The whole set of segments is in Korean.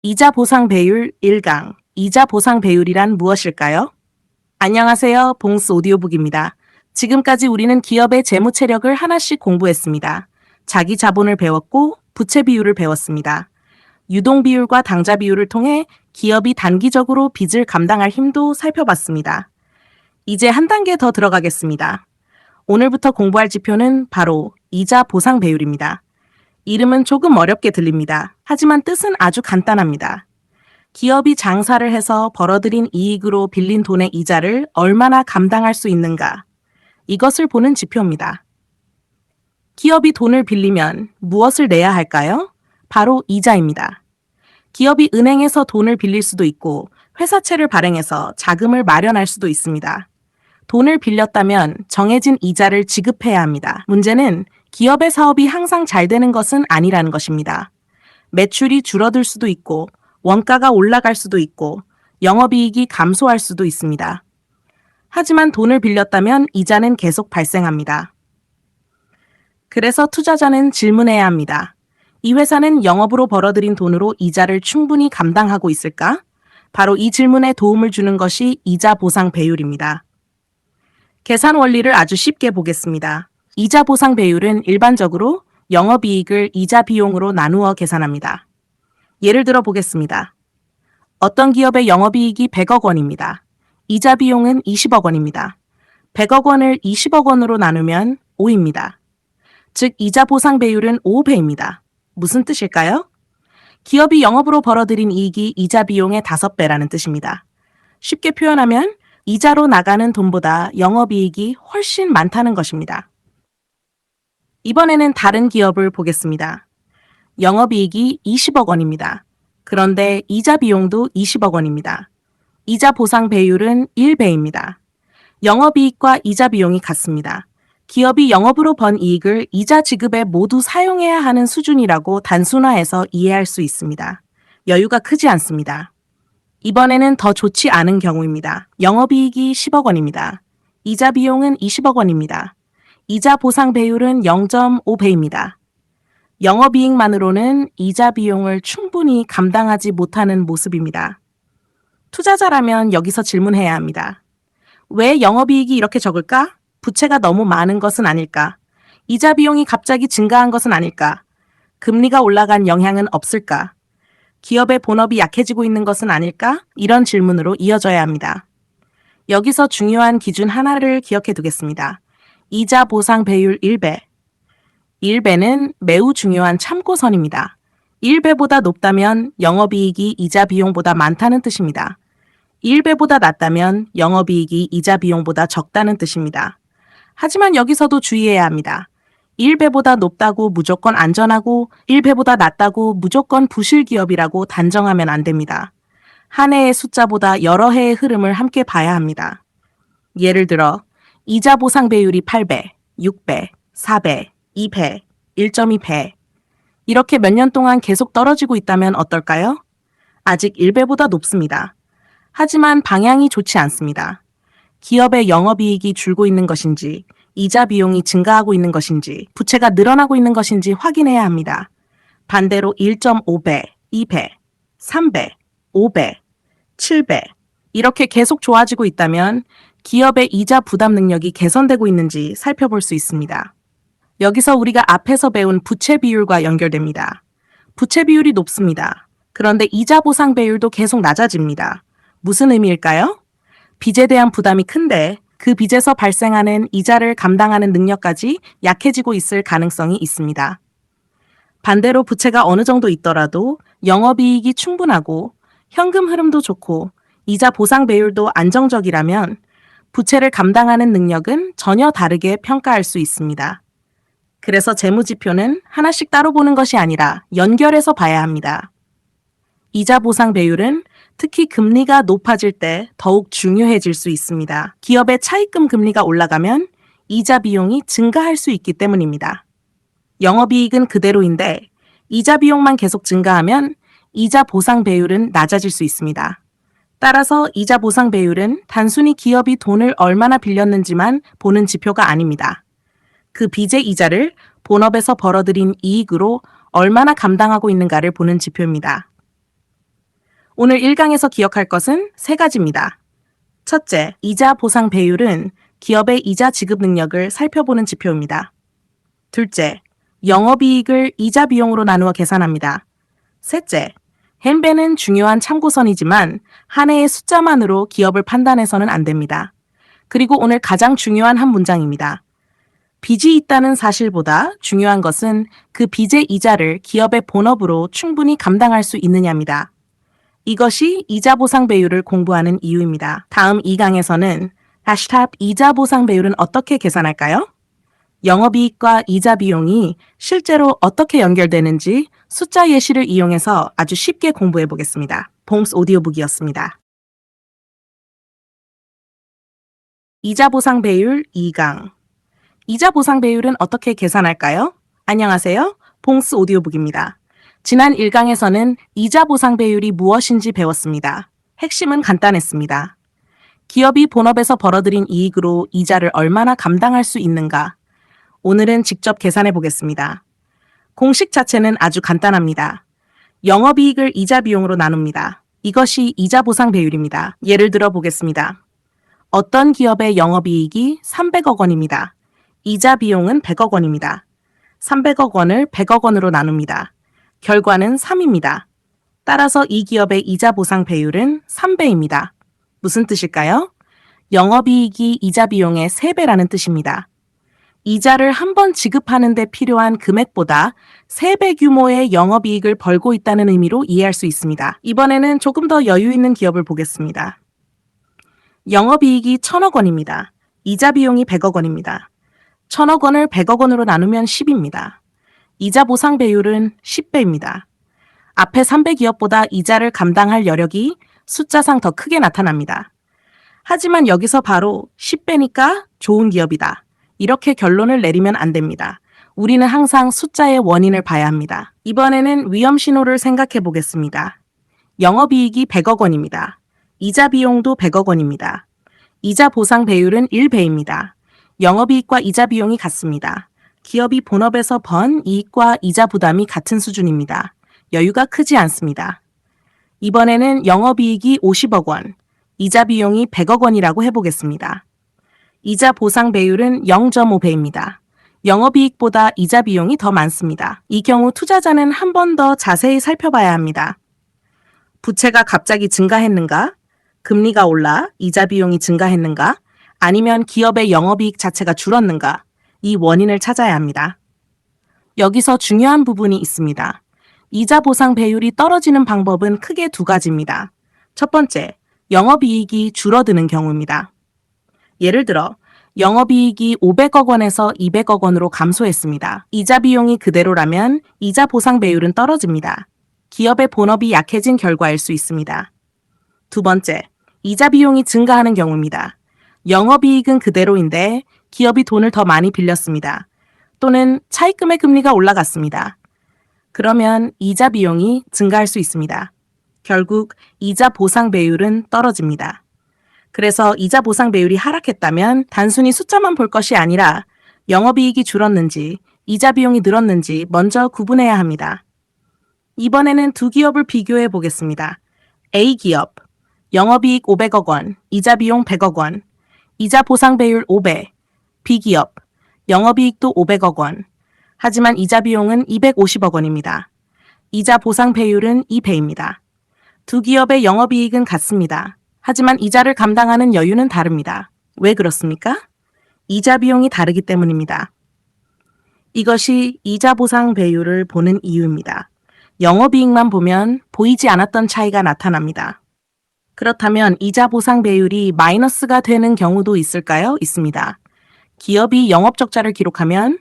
이자 보상 배율 1강. 이자 보상 배율이란 무엇일까요? 안녕하세요. 봉스 오디오북입니다. 지금까지 우리는 기업의 재무 체력을 하나씩 공부했습니다. 자기 자본을 배웠고 부채 비율을 배웠습니다. 유동 비율과 당좌 비율을 통해 기업이 단기적으로 빚을 감당할 힘도 살펴봤습니다. 이제 한 단계 더 들어가겠습니다. 오늘부터 공부할 지표는 바로 이자 보상 배율입니다. 이름은 조금 어렵게 들립니다. 하지만 뜻은 아주 간단합니다. 기업이 장사를 해서 벌어들인 이익으로 빌린 돈의 이자를 얼마나 감당할 수 있는가? 이것을 보는 지표입니다. 기업이 돈을 빌리면 무엇을 내야 할까요? 바로 이자입니다. 기업이 은행에서 돈을 빌릴 수도 있고 회사채를 발행해서 자금을 마련할 수도 있습니다. 돈을 빌렸다면 정해진 이자를 지급해야 합니다. 문제는 기업의 사업이 항상 잘 되는 것은 아니라는 것입니다. 매출이 줄어들 수도 있고 원가가 올라갈 수도 있고 영업이익이 감소할 수도 있습니다. 하지만 돈을 빌렸다면 이자는 계속 발생합니다. 그래서 투자자는 질문해야 합니다. 이 회사는 영업으로 벌어들인 돈으로 이자를 충분히 감당하고 있을까? 바로 이 질문에 도움을 주는 것이 이자 보상 배율입니다. 계산 원리를 아주 쉽게 보겠습니다. 이자 보상 배율은 일반적으로 영업이익을 이자 비용으로 나누어 계산합니다. 예를 들어 보겠습니다. 어떤 기업의 영업이익이 100억 원입니다. 이자 비용은 20억 원입니다. 100억 원을 20억 원으로 나누면 5입니다. 즉 이자 보상 배율은 5배입니다. 무슨 뜻일까요? 기업이 영업으로 벌어들인 이익이 이자 비용의 5배라는 뜻입니다. 쉽게 표현하면 이자로 나가는 돈보다 영업이익이 훨씬 많다는 것입니다. 이번에는 다른 기업을 보겠습니다. 영업이익이 20억 원입니다. 그런데 이자 비용도 20억 원입니다. 이자 보상 배율은 1배입니다. 영업이익과 이자 비용이 같습니다. 기업이 영업으로 번 이익을 이자 지급에 모두 사용해야 하는 수준이라고 단순화해서 이해할 수 있습니다. 여유가 크지 않습니다. 이번에는 더 좋지 않은 경우입니다. 영업이익이 10억 원입니다. 이자 비용은 20억 원입니다. 이자 보상 배율은 0.5배입니다. 영업이익만으로는 이자 비용을 충분히 감당하지 못하는 모습입니다. 투자자라면 여기서 질문해야 합니다. 왜 영업이익이 이렇게 적을까? 부채가 너무 많은 것은 아닐까? 이자 비용이 갑자기 증가한 것은 아닐까? 금리가 올라간 영향은 없을까? 기업의 본업이 약해지고 있는 것은 아닐까? 이런 질문으로 이어져야 합니다. 여기서 중요한 기준 하나를 기억해 두겠습니다. 이자 보상 배율 1배. 1배는 매우 중요한 참고선입니다. 1배보다 높다면 영업이익이 이자 비용보다 많다는 뜻입니다. 1배보다 낮다면 영업이익이 이자 비용보다 적다는 뜻입니다. 하지만 여기서도 주의해야 합니다. 1배보다 높다고 무조건 안전하고 1배보다 낮다고 무조건 부실 기업이라고 단정하면 안 됩니다. 한 해의 숫자보다 여러 해의 흐름을 함께 봐야 합니다. 예를 들어 이자 보상 배율이 8배, 6배, 4배, 2배, 1.2배 이렇게 몇 년 동안 계속 떨어지고 있다면 어떨까요? 아직 1배보다 높습니다. 하지만 방향이 좋지 않습니다. 기업의 영업이익이 줄고 있는 것인지, 이자 비용이 증가하고 있는 것인지, 부채가 늘어나고 있는 것인지 확인해야 합니다. 반대로 1.5배, 2배, 3배, 5배, 7배 이렇게 계속 좋아지고 있다면 기업의 이자 부담 능력이 개선되고 있는지 살펴볼 수 있습니다. 여기서 우리가 앞에서 배운 부채 비율과 연결됩니다. 부채 비율이 높습니다. 그런데 이자 보상 배율도 계속 낮아집니다. 무슨 의미일까요? 빚에 대한 부담이 큰데 그 빚에서 발생하는 이자를 감당하는 능력까지 약해지고 있을 가능성이 있습니다. 반대로 부채가 어느 정도 있더라도 영업이익이 충분하고 현금 흐름도 좋고 이자 보상 배율도 안정적이라면 부채를 감당하는 능력은 전혀 다르게 평가할 수 있습니다. 그래서 재무지표는 하나씩 따로 보는 것이 아니라 연결해서 봐야 합니다. 이자 보상 배율은 특히 금리가 높아질 때 더욱 중요해질 수 있습니다. 기업의 차입금 금리가 올라가면 이자 비용이 증가할 수 있기 때문입니다. 영업이익은 그대로인데 이자 비용만 계속 증가하면 이자 보상 배율은 낮아질 수 있습니다. 따라서 이자 보상 배율은 단순히 기업이 돈을 얼마나 빌렸는지만 보는 지표가 아닙니다. 그 빚의 이자를 본업에서 벌어들인 이익으로 얼마나 감당하고 있는가를 보는 지표입니다. 오늘 1강에서 기억할 것은 세 가지입니다. 첫째, 이자 보상 배율은 기업의 이자 지급 능력을 살펴보는 지표입니다. 둘째, 영업이익을 이자 비용으로 나누어 계산합니다. 셋째, hen배는 중요한 참고선이지만 한 해의 숫자만으로 기업을 판단해서는 안 됩니다. 그리고 오늘 가장 중요한 한 문장입니다. 빚이 있다는 사실보다 중요한 것은 그 빚의 이자를 기업의 본업으로 충분히 감당할 수 있느냐입니다. 이것이 이자 보상 배율을 공부하는 이유입니다. 다음 2강에서는 해시탑 이자 보상 배율은 어떻게 계산할까요? 영업이익과 이자 비용이 실제로 어떻게 연결되는지 숫자 예시를 이용해서 아주 쉽게 공부해 보겠습니다. 봄스 오디오북이었습니다. 이자 보상 배율 2강. 이자 보상 배율은 어떻게 계산할까요? 안녕하세요. 봄스 오디오북입니다. 지난 1강에서는 이자 보상 배율이 무엇인지 배웠습니다. 핵심은 간단했습니다. 기업이 본업에서 벌어들인 이익으로 이자를 얼마나 감당할 수 있는가? 오늘은 직접 계산해 보겠습니다. 공식 자체는 아주 간단합니다. 영업이익을 이자 비용으로 나눕니다. 이것이 이자 보상 배율입니다. 예를 들어 보겠습니다. 어떤 기업의 영업이익이 300억 원입니다. 이자 비용은 100억 원입니다. 300억 원을 100억 원으로 나눕니다. 결과는 3입니다. 따라서 이 기업의 이자 보상 배율은 3배입니다. 무슨 뜻일까요? 영업이익이 이자 비용의 3배라는 뜻입니다. 이자를 한 번 지급하는 데 필요한 금액보다 3배 규모의 영업이익을 벌고 있다는 의미로 이해할 수 있습니다. 이번에는 조금 더 여유 있는 기업을 보겠습니다. 영업이익이 1000억 원입니다. 이자 비용이 100억 원입니다. 1000억 원을 100억 원으로 나누면 10입니다. 이자 보상 배율은 10배입니다. 앞에 3배 기업보다 이자를 감당할 여력이 숫자상 더 크게 나타납니다. 하지만 여기서 바로 10배니까 좋은 기업이다. 이렇게 결론을 내리면 안 됩니다. 우리는 항상 숫자의 원인을 봐야 합니다. 이번에는 위험 신호를 생각해 보겠습니다. 영업이익이 100억 원입니다. 이자 비용도 100억 원입니다. 이자 보상 배율은 1배입니다. 영업이익과 이자 비용이 같습니다. 기업이 본업에서 번 이익과 이자 부담이 같은 수준입니다. 여유가 크지 않습니다. 이번에는 영업이익이 50억 원, 이자 비용이 100억 원이라고 해보겠습니다. 이자 보상 배율은 0.5배입니다. 영업이익보다 이자 비용이 더 많습니다. 이 경우 투자자는 한 번 더 자세히 살펴봐야 합니다. 부채가 갑자기 증가했는가? 금리가 올라 이자 비용이 증가했는가? 아니면 기업의 영업이익 자체가 줄었는가? 이 원인을 찾아야 합니다. 여기서 중요한 부분이 있습니다. 이자 보상 배율이 떨어지는 방법은 크게 두 가지입니다. 첫 번째, 영업이익이 줄어드는 경우입니다. 예를 들어 영업이익이 500억 원에서 200억 원으로 감소했습니다. 이자 비용이 그대로라면 이자 보상 배율은 떨어집니다. 기업의 본업이 약해진 결과일 수 있습니다. 두 번째, 이자 비용이 증가하는 경우입니다. 영업이익은 그대로인데 기업이 돈을 더 많이 빌렸습니다. 또는 차입금의 금리가 올라갔습니다. 그러면 이자 비용이 증가할 수 있습니다. 결국 이자 보상 배율은 떨어집니다. 그래서 이자 보상 배율이 하락했다면 단순히 숫자만 볼 것이 아니라 영업이익이 줄었는지 이자 비용이 늘었는지 먼저 구분해야 합니다. 이번에는 두 기업을 비교해 보겠습니다. A기업, 영업이익 500억 원, 이자 비용 100억 원, 이자 보상 배율 5배. B기업, 영업이익도 500억 원. 하지만 이자 비용은 250억 원입니다. 이자 보상 배율은 2배입니다. 두 기업의 영업이익은 같습니다. 하지만 이자를 감당하는 여유는 다릅니다. 왜 그렇습니까? 이자 비용이 다르기 때문입니다. 이것이 이자 보상 배율을 보는 이유입니다. 영업이익만 보면 보이지 않았던 차이가 나타납니다. 그렇다면 이자 보상 배율이 마이너스가 되는 경우도 있을까요? 있습니다. 기업이 영업적자를 기록하면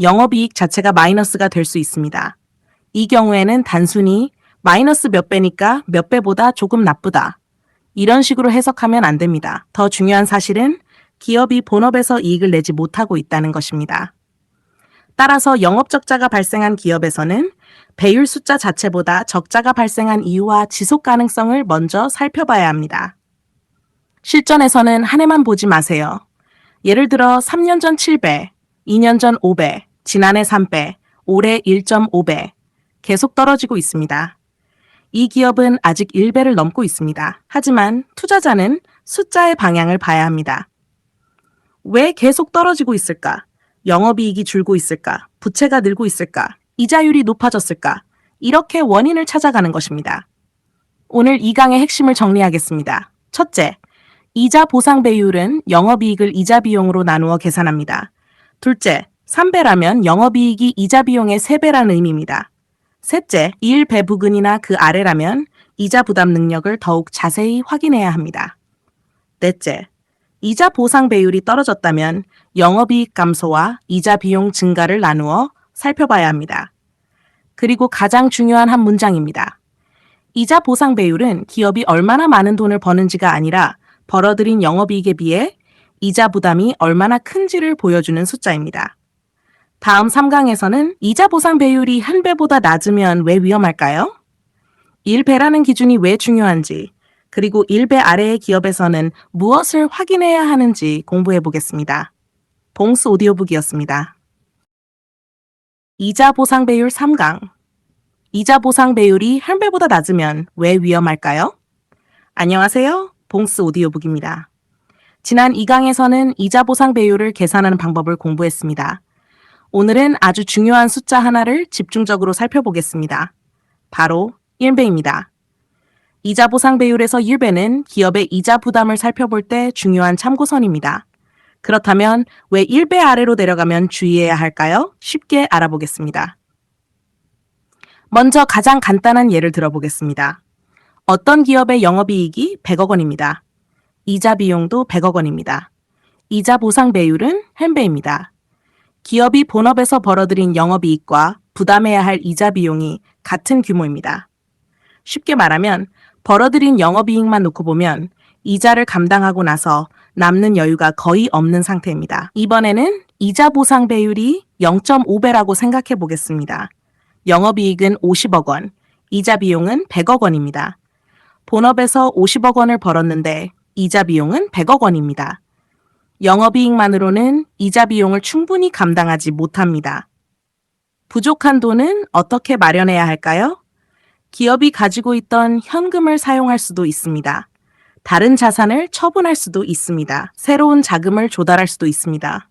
영업이익 자체가 마이너스가 될 수 있습니다. 이 경우에는 단순히 마이너스 몇 배니까 몇 배보다 조금 나쁘다. 이런 식으로 해석하면 안 됩니다. 더 중요한 사실은 기업이 본업에서 이익을 내지 못하고 있다는 것입니다. 따라서 영업적자가 발생한 기업에서는 배율 숫자 자체보다 적자가 발생한 이유와 지속 가능성을 먼저 살펴봐야 합니다. 실전에서는 한 해만 보지 마세요. 예를 들어 3년 전 7배, 2년 전 5배, 지난해 3배, 올해 1.5배 계속 떨어지고 있습니다. 이 기업은 아직 1배를 넘고 있습니다. 하지만 투자자는 숫자의 방향을 봐야 합니다. 왜 계속 떨어지고 있을까? 영업이익이 줄고 있을까? 부채가 늘고 있을까? 이자율이 높아졌을까? 이렇게 원인을 찾아가는 것입니다. 오늘 이 강의 핵심을 정리하겠습니다. 첫째, 이자 보상 배율은 영업이익을 이자 비용으로 나누어 계산합니다. 둘째, 3배라면 영업이익이 이자 비용의 3배라는 의미입니다. 셋째, 1배부근이나 그 아래라면 이자 부담 능력을 더욱 자세히 확인해야 합니다. 넷째, 이자 보상 배율이 떨어졌다면 영업이익 감소와 이자 비용 증가를 나누어 살펴봐야 합니다. 그리고 가장 중요한 한 문장입니다. 이자 보상 배율은 기업이 얼마나 많은 돈을 버는지가 아니라 벌어들인 영업이익에 비해 이자 부담이 얼마나 큰지를 보여주는 숫자입니다. 다음 3강에서는 이자 보상 배율이 1배보다 낮으면 왜 위험할까요? 1배라는 기준이 왜 중요한지, 그리고 1배 아래의 기업에서는 무엇을 확인해야 하는지 공부해 보겠습니다. 봉스 오디오북이었습니다. 이자 보상 배율 3강. 이자 보상 배율이 1배보다 낮으면 왜 위험할까요? 안녕하세요. 봉스 오디오북입니다. 지난 2강에서는 이자 보상 배율을 계산하는 방법을 공부했습니다. 오늘은 아주 중요한 숫자 하나를 집중적으로 살펴보겠습니다. 바로 1배입니다. 이자 보상 배율에서 1배는 기업의 이자 부담을 살펴볼 때 중요한 참고선입니다. 그렇다면 왜 1배 아래로 내려가면 주의해야 할까요? 쉽게 알아보겠습니다. 먼저 가장 간단한 예를 들어보겠습니다. 어떤 기업의 영업이익이 100억 원입니다. 이자 비용도 100억 원입니다. 이자 보상 배율은 1배입니다. 기업이 본업에서 벌어들인 영업이익과 부담해야 할 이자 비용이 같은 규모입니다. 쉽게 말하면 벌어들인 영업이익만 놓고 보면 이자를 감당하고 나서 남는 여유가 거의 없는 상태입니다. 이번에는 이자 보상 배율이 0.5배라고 생각해 보겠습니다. 영업이익은 50억 원, 이자 비용은 100억 원입니다. 본업에서 50억 원을 벌었는데 이자 비용은 100억 원입니다. 영업이익만으로는 이자 비용을 충분히 감당하지 못합니다. 부족한 돈은 어떻게 마련해야 할까요? 기업이 가지고 있던 현금을 사용할 수도 있습니다. 다른 자산을 처분할 수도 있습니다. 새로운 자금을 조달할 수도 있습니다.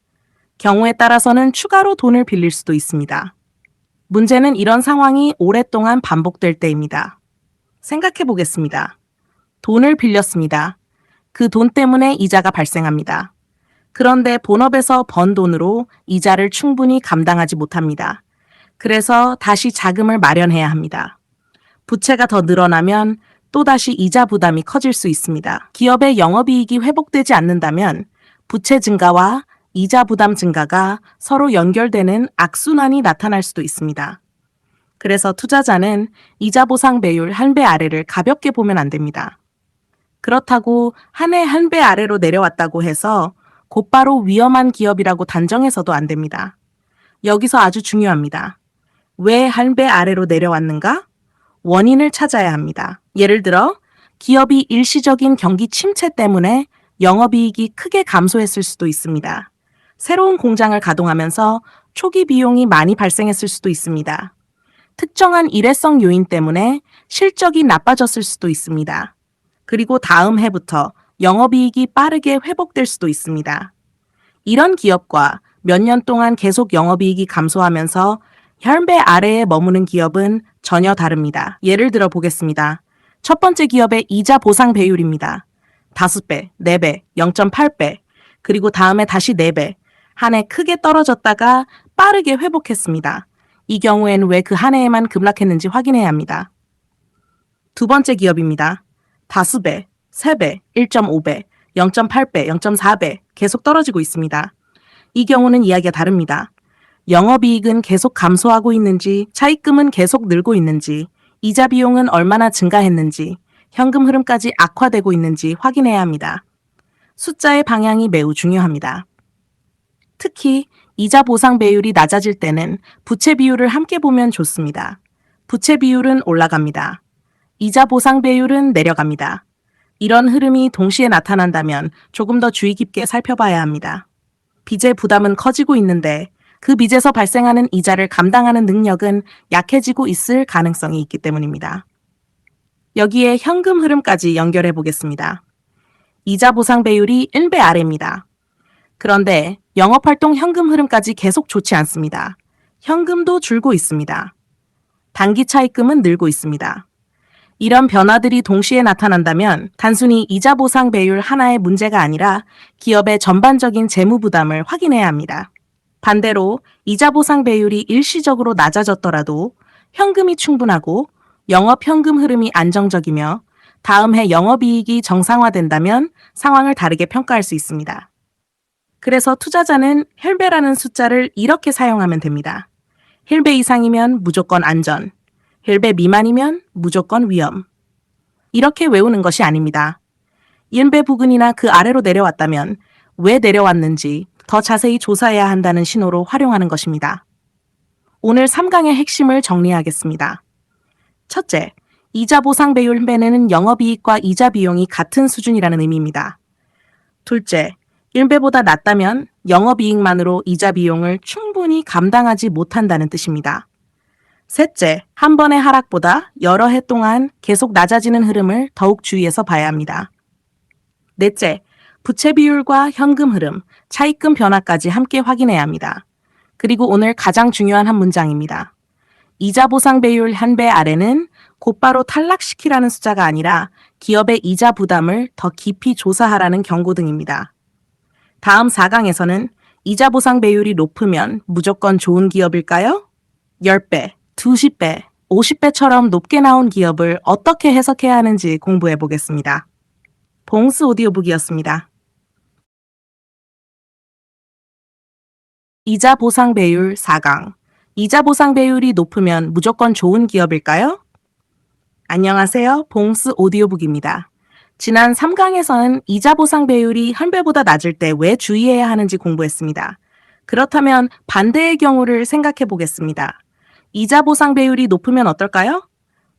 경우에 따라서는 추가로 돈을 빌릴 수도 있습니다. 문제는 이런 상황이 오랫동안 반복될 때입니다. 생각해 보겠습니다. 돈을 빌렸습니다. 그 돈 때문에 이자가 발생합니다. 그런데 본업에서 번 돈으로 이자를 충분히 감당하지 못합니다. 그래서 다시 자금을 마련해야 합니다. 부채가 더 늘어나면 또다시 이자 부담이 커질 수 있습니다. 기업의 영업이익이 회복되지 않는다면 부채 증가와 이자 부담 증가가 서로 연결되는 악순환이 나타날 수도 있습니다. 그래서 투자자는 이자 보상 배율 1배 아래를 가볍게 보면 안 됩니다. 그렇다고 한 해 1배 아래로 내려왔다고 해서 곧바로 위험한 기업이라고 단정해서도 안 됩니다. 여기서 아주 중요합니다. 왜 1배 아래로 내려왔는가? 원인을 찾아야 합니다. 예를 들어 기업이 일시적인 경기 침체 때문에 영업이익이 크게 감소했을 수도 있습니다. 새로운 공장을 가동하면서 초기 비용이 많이 발생했을 수도 있습니다. 특정한 일회성 요인 때문에 실적이 나빠졌을 수도 있습니다. 그리고 다음 해부터 영업이익이 빠르게 회복될 수도 있습니다. 이런 기업과 몇 년 동안 계속 영업이익이 감소하면서 1배 아래에 머무는 기업은 전혀 다릅니다. 예를 들어 보겠습니다. 첫 번째 기업의 이자 보상 배율입니다. 5배, 4배, 0.8배, 그리고 다음에 다시 4배. 한 해 크게 떨어졌다가 빠르게 회복했습니다. 이 경우에는 왜 그 한 해에만 급락했는지 확인해야 합니다. 두 번째 기업입니다. 5배, 3배, 1.5배, 0.8배, 0.4배 계속 떨어지고 있습니다. 이 경우는 이야기가 다릅니다. 영업이익은 계속 감소하고 있는지, 차입금은 계속 늘고 있는지, 이자 비용은 얼마나 증가했는지, 현금 흐름까지 악화되고 있는지 확인해야 합니다. 숫자의 방향이 매우 중요합니다. 특히 이자 보상 배율이 낮아질 때는 부채 비율을 함께 보면 좋습니다. 부채 비율은 올라갑니다. 이자 보상 배율은 내려갑니다. 이런 흐름이 동시에 나타난다면 조금 더 주의 깊게 살펴봐야 합니다. 빚의 부담은 커지고 있는데 그 빚에서 발생하는 이자를 감당하는 능력은 약해지고 있을 가능성이 있기 때문입니다. 여기에 현금 흐름까지 연결해 보겠습니다. 이자 보상 배율이 1배 아래입니다. 그런데 영업활동 현금 흐름까지 계속 좋지 않습니다. 현금도 줄고 있습니다. 단기 차입금은 늘고 있습니다. 이런 변화들이 동시에 나타난다면 단순히 이자 보상 배율 하나의 문제가 아니라 기업의 전반적인 재무 부담을 확인해야 합니다. 반대로 이자 보상 배율이 일시적으로 낮아졌더라도 현금이 충분하고 영업 현금 흐름이 안정적이며 다음 해 영업이익이 정상화된다면 상황을 다르게 평가할 수 있습니다. 그래서 투자자는 혈배라는 숫자를 이렇게 사용하면 됩니다. 혈배 이상이면 무조건 안전, 혈배 미만이면 무조건 위험. 이렇게 외우는 것이 아닙니다. 1배 부근이나 그 아래로 내려왔다면 왜 내려왔는지 더 자세히 조사해야 한다는 신호로 활용하는 것입니다. 오늘 3강의 핵심을 정리하겠습니다. 첫째, 이자 보상 배율 배는 영업이익과 이자 비용이 같은 수준이라는 의미입니다. 둘째, 1배보다 낮다면 영업이익만으로 이자 비용을 충분히 감당하지 못한다는 뜻입니다. 셋째, 한 번의 하락보다 여러 해 동안 계속 낮아지는 흐름을 더욱 주의해서 봐야 합니다. 넷째, 부채 비율과 현금 흐름, 차입금 변화까지 함께 확인해야 합니다. 그리고 오늘 가장 중요한 한 문장입니다. 이자 보상 배율 1배 아래는 곧바로 탈락시키라는 숫자가 아니라 기업의 이자 부담을 더 깊이 조사하라는 경고 등입니다. 다음 4강에서는 이자 보상 배율이 높으면 무조건 좋은 기업일까요? 10배, 20배, 50배처럼 높게 나온 기업을 어떻게 해석해야 하는지 공부해 보겠습니다. 봉스 오디오북이었습니다. 이자 보상 배율 4강. 이자 보상 배율이 높으면 무조건 좋은 기업일까요? 안녕하세요. 봉스 오디오북입니다. 지난 3강에서는 이자 보상 배율이 1배보다 낮을 때 왜 주의해야 하는지 공부했습니다. 그렇다면 반대의 경우를 생각해 보겠습니다. 이자 보상 배율이 높으면 어떨까요?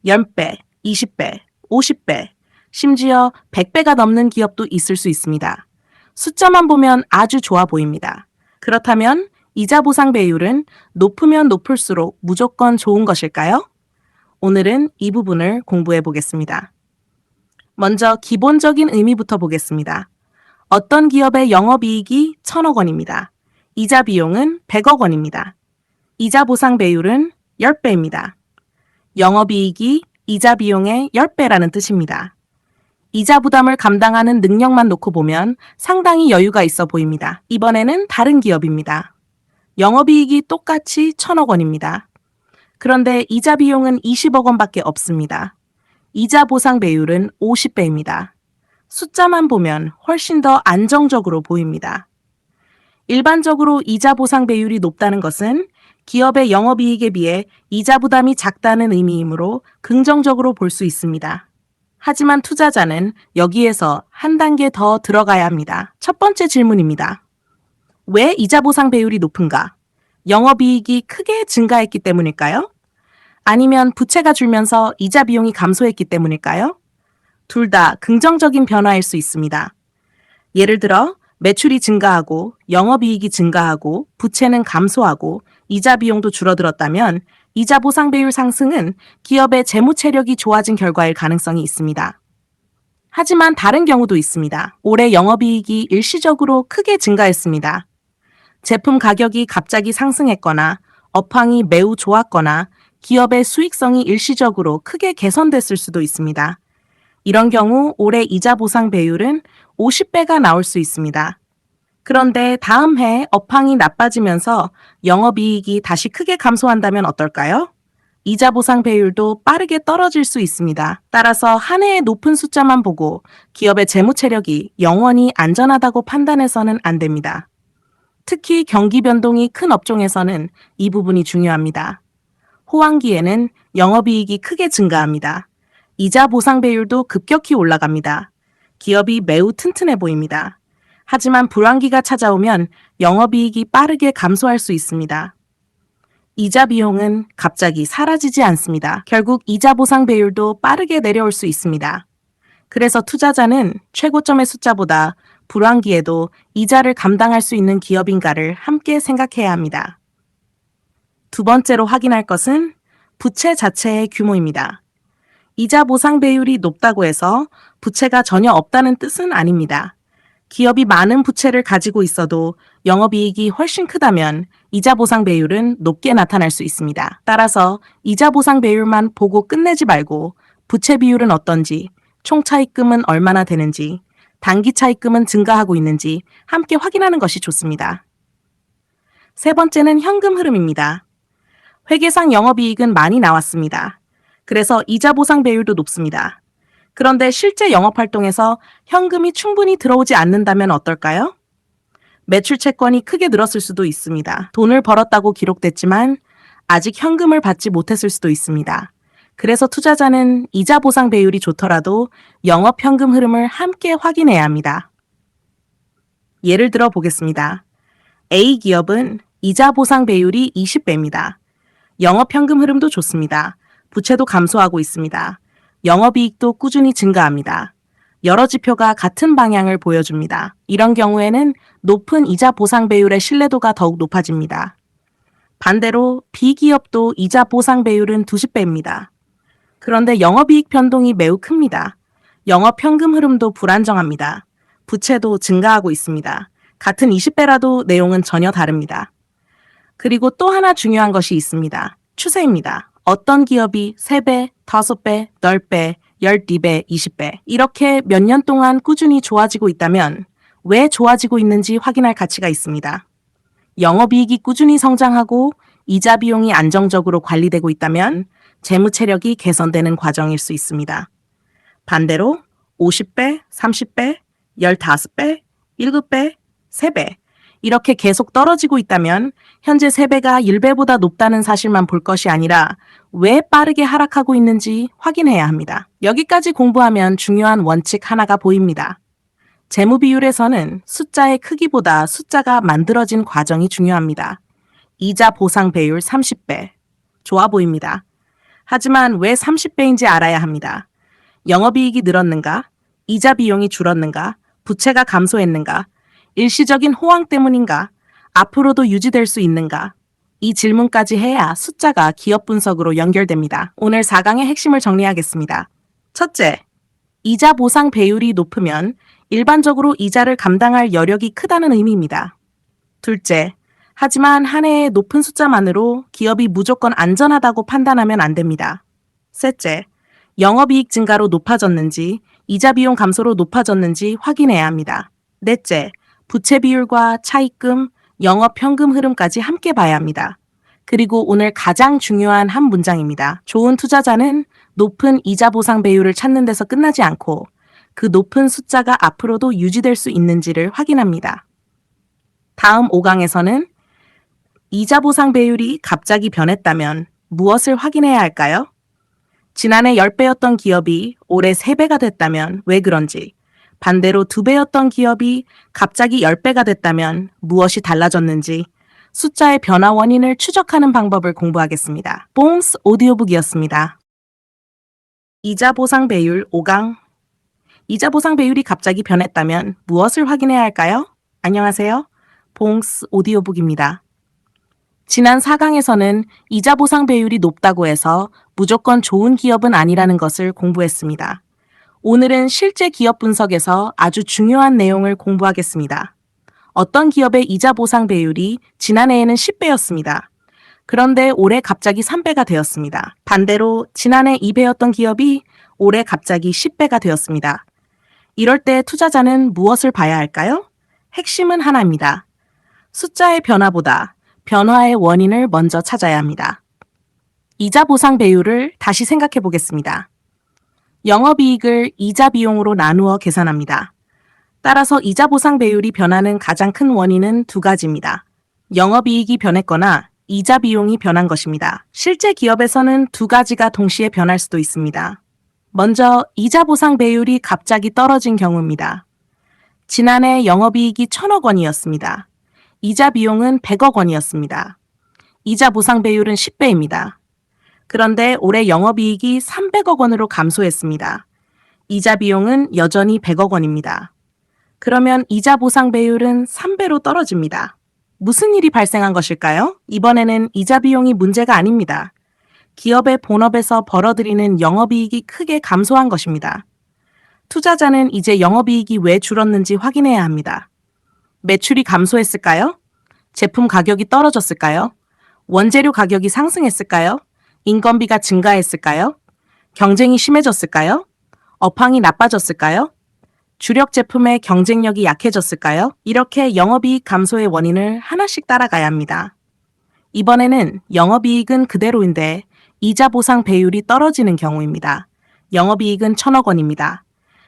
10배, 20배, 50배, 심지어 100배가 넘는 기업도 있을 수 있습니다. 숫자만 보면 아주 좋아 보입니다. 그렇다면 이자 보상 배율은 높으면 높을수록 무조건 좋은 것일까요? 오늘은 이 부분을 공부해 보겠습니다. 먼저 기본적인 의미부터 보겠습니다. 어떤 기업의 영업이익이 1,000억 원입니다. 이자 비용은 100억 원입니다. 이자 보상 배율은 10배입니다. 영업이익이 이자 비용의 10배라는 뜻입니다. 이자 부담을 감당하는 능력만 놓고 보면 상당히 여유가 있어 보입니다. 이번에는 다른 기업입니다. 영업이익이 똑같이 1,000억 원입니다. 그런데 이자 비용은 20억 원밖에 없습니다. 이자 보상 배율은 50배입니다. 숫자만 보면 훨씬 더 안정적으로 보입니다. 일반적으로 이자 보상 배율이 높다는 것은 기업의 영업이익에 비해 이자 부담이 작다는 의미이므로 긍정적으로 볼 수 있습니다. 하지만 투자자는 여기에서 한 단계 더 들어가야 합니다. 첫 번째 질문입니다. 왜 이자 보상 배율이 높은가? 영업이익이 크게 증가했기 때문일까요? 아니면 부채가 줄면서 이자 비용이 감소했기 때문일까요? 둘 다 긍정적인 변화일 수 있습니다. 예를 들어 매출이 증가하고 영업이익이 증가하고 부채는 감소하고 이자 비용도 줄어들었다면 이자 보상 배율 상승은 기업의 재무 체력이 좋아진 결과일 가능성이 있습니다. 하지만 다른 경우도 있습니다. 올해 영업이익이 일시적으로 크게 증가했습니다. 제품 가격이 갑자기 상승했거나 업황이 매우 좋았거나 기업의 수익성이 일시적으로 크게 개선됐을 수도 있습니다. 이런 경우 올해 이자 보상 배율은 50배가 나올 수 있습니다. 그런데 다음 해 업황이 나빠지면서 영업이익이 다시 크게 감소한다면 어떨까요? 이자 보상 배율도 빠르게 떨어질 수 있습니다. 따라서 한 해의 높은 숫자만 보고 기업의 재무 체력이 영원히 안전하다고 판단해서는 안 됩니다. 특히 경기 변동이 큰 업종에서는 이 부분이 중요합니다. 호황기에는 영업이익이 크게 증가합니다. 이자 보상 배율도 급격히 올라갑니다. 기업이 매우 튼튼해 보입니다. 하지만 불황기가 찾아오면 영업이익이 빠르게 감소할 수 있습니다. 이자 비용은 갑자기 사라지지 않습니다. 결국 이자 보상 배율도 빠르게 내려올 수 있습니다. 그래서 투자자는 최고점의 숫자보다 불황기에도 이자를 감당할 수 있는 기업인가를 함께 생각해야 합니다. 두 번째로 확인할 것은 부채 자체의 규모입니다. 이자 보상 배율이 높다고 해서 부채가 전혀 없다는 뜻은 아닙니다. 기업이 많은 부채를 가지고 있어도 영업이익이 훨씬 크다면 이자 보상 배율은 높게 나타날 수 있습니다. 따라서 이자 보상 배율만 보고 끝내지 말고 부채 비율은 어떤지, 총 차입금은 얼마나 되는지, 단기 차입금은 증가하고 있는지 함께 확인하는 것이 좋습니다. 세 번째는 현금 흐름입니다. 회계상 영업이익은 많이 나왔습니다. 그래서 이자 보상 배율도 높습니다. 그런데 실제 영업활동에서 현금이 충분히 들어오지 않는다면 어떨까요? 매출 채권이 크게 늘었을 수도 있습니다. 돈을 벌었다고 기록됐지만 아직 현금을 받지 못했을 수도 있습니다. 그래서 투자자는 이자 보상 배율이 좋더라도 영업 현금 흐름을 함께 확인해야 합니다. 예를 들어 보겠습니다. A 기업은 이자 보상 배율이 20배입니다. 영업 현금 흐름도 좋습니다. 부채도 감소하고 있습니다. 영업이익도 꾸준히 증가합니다. 여러 지표가 같은 방향을 보여줍니다. 이런 경우에는 높은 이자 보상 배율의 신뢰도가 더욱 높아집니다. 반대로 B기업도 이자 보상 배율은 20배입니다. 그런데 영업이익 변동이 매우 큽니다. 영업 현금 흐름도 불안정합니다. 부채도 증가하고 있습니다. 같은 20배라도 내용은 전혀 다릅니다. 그리고 또 하나 중요한 것이 있습니다. 추세입니다. 어떤 기업이 3배, 5배, 10배, 12배, 20배 이렇게 몇 년 동안 꾸준히 좋아지고 있다면 왜 좋아지고 있는지 확인할 가치가 있습니다. 영업이익이 꾸준히 성장하고 이자 비용이 안정적으로 관리되고 있다면 재무 체력이 개선되는 과정일 수 있습니다. 반대로 50배, 30배, 15배, 7배, 3배 이렇게 계속 떨어지고 있다면 현재 3배가 1배보다 높다는 사실만 볼 것이 아니라 왜 빠르게 하락하고 있는지 확인해야 합니다. 여기까지 공부하면 중요한 원칙 하나가 보입니다. 재무 비율에서는 숫자의 크기보다 숫자가 만들어진 과정이 중요합니다. 이자 보상 배율 30배. 좋아 보입니다. 하지만 왜 30배인지 알아야 합니다. 영업이익이 늘었는가? 이자 비용이 줄었는가? 부채가 감소했는가? 일시적인 호황 때문인가? 앞으로도 유지될 수 있는가? 이 질문까지 해야 숫자가 기업 분석으로 연결됩니다. 오늘 4강의 핵심을 정리하겠습니다. 첫째, 이자 보상 배율이 높으면 일반적으로 이자를 감당할 여력이 크다는 의미입니다. 둘째, 하지만 한 해의 높은 숫자만으로 기업이 무조건 안전하다고 판단하면 안 됩니다. 셋째, 영업이익 증가로 높아졌는지, 이자 비용 감소로 높아졌는지 확인해야 합니다. 넷째, 부채 비율과 차입금, 영업 현금 흐름까지 함께 봐야 합니다. 그리고 오늘 가장 중요한 한 문장입니다. 좋은 투자자는 높은 이자 보상 배율을 찾는 데서 끝나지 않고 그 높은 숫자가 앞으로도 유지될 수 있는지를 확인합니다. 다음 5강에서는 이자 보상 배율이 갑자기 변했다면 무엇을 확인해야 할까요? 지난해 10배였던 기업이 올해 3배가 됐다면 왜 그런지, 반대로 2배였던 기업이 갑자기 10배가 됐다면 무엇이 달라졌는지 숫자의 변화 원인을 추적하는 방법을 공부하겠습니다. 봉스 오디오북이었습니다. 이자 보상 배율 5강. 이자 보상 배율이 갑자기 변했다면 무엇을 확인해야 할까요? 안녕하세요. 봉스 오디오북입니다. 지난 4강에서는 이자 보상 배율이 높다고 해서 무조건 좋은 기업은 아니라는 것을 공부했습니다. 오늘은 실제 기업 분석에서 아주 중요한 내용을 공부하겠습니다. 어떤 기업의 이자 보상 배율이 지난해에는 10배였습니다. 그런데 올해 갑자기 3배가 되었습니다. 반대로 지난해 2배였던 기업이 올해 갑자기 10배가 되었습니다. 이럴 때 투자자는 무엇을 봐야 할까요? 핵심은 하나입니다. 숫자의 변화보다 변화의 원인을 먼저 찾아야 합니다. 이자 보상 배율을 다시 생각해 보겠습니다. 영업이익을 이자 비용으로 나누어 계산합니다. 따라서 이자 보상 배율이 변하는 가장 큰 원인은 두 가지입니다. 영업이익이 변했거나 이자 비용이 변한 것입니다. 실제 기업에서는 두 가지가 동시에 변할 수도 있습니다. 먼저 이자 보상 배율이 갑자기 떨어진 경우입니다. 지난해 영업이익이 1,000억 원이었습니다. 이자 비용은 100억 원이었습니다. 이자 보상 배율은 10배입니다. 그런데 올해 영업이익이 300억 원으로 감소했습니다. 이자 비용은 여전히 100억 원입니다. 그러면 이자 보상 배율은 3배로 떨어집니다. 무슨 일이 발생한 것일까요? 이번에는 이자 비용이 문제가 아닙니다. 기업의 본업에서 벌어들이는 영업이익이 크게 감소한 것입니다. 투자자는 이제 영업이익이 왜 줄었는지 확인해야 합니다. 매출이 감소했을까요? 제품 가격이 떨어졌을까요? 원재료 가격이 상승했을까요? 인건비가 증가했을까요? 경쟁이 심해졌을까요? 업황이 나빠졌을까요? 주력 제품의 경쟁력이 약해졌을까요? 이렇게 영업이익 감소의 원인을 하나씩 따라가야 합니다. 이번에는 영업이익은 그대로인데 이자 보상 배율이 떨어지는 경우입니다. 영업이익은 1,000억 원입니다.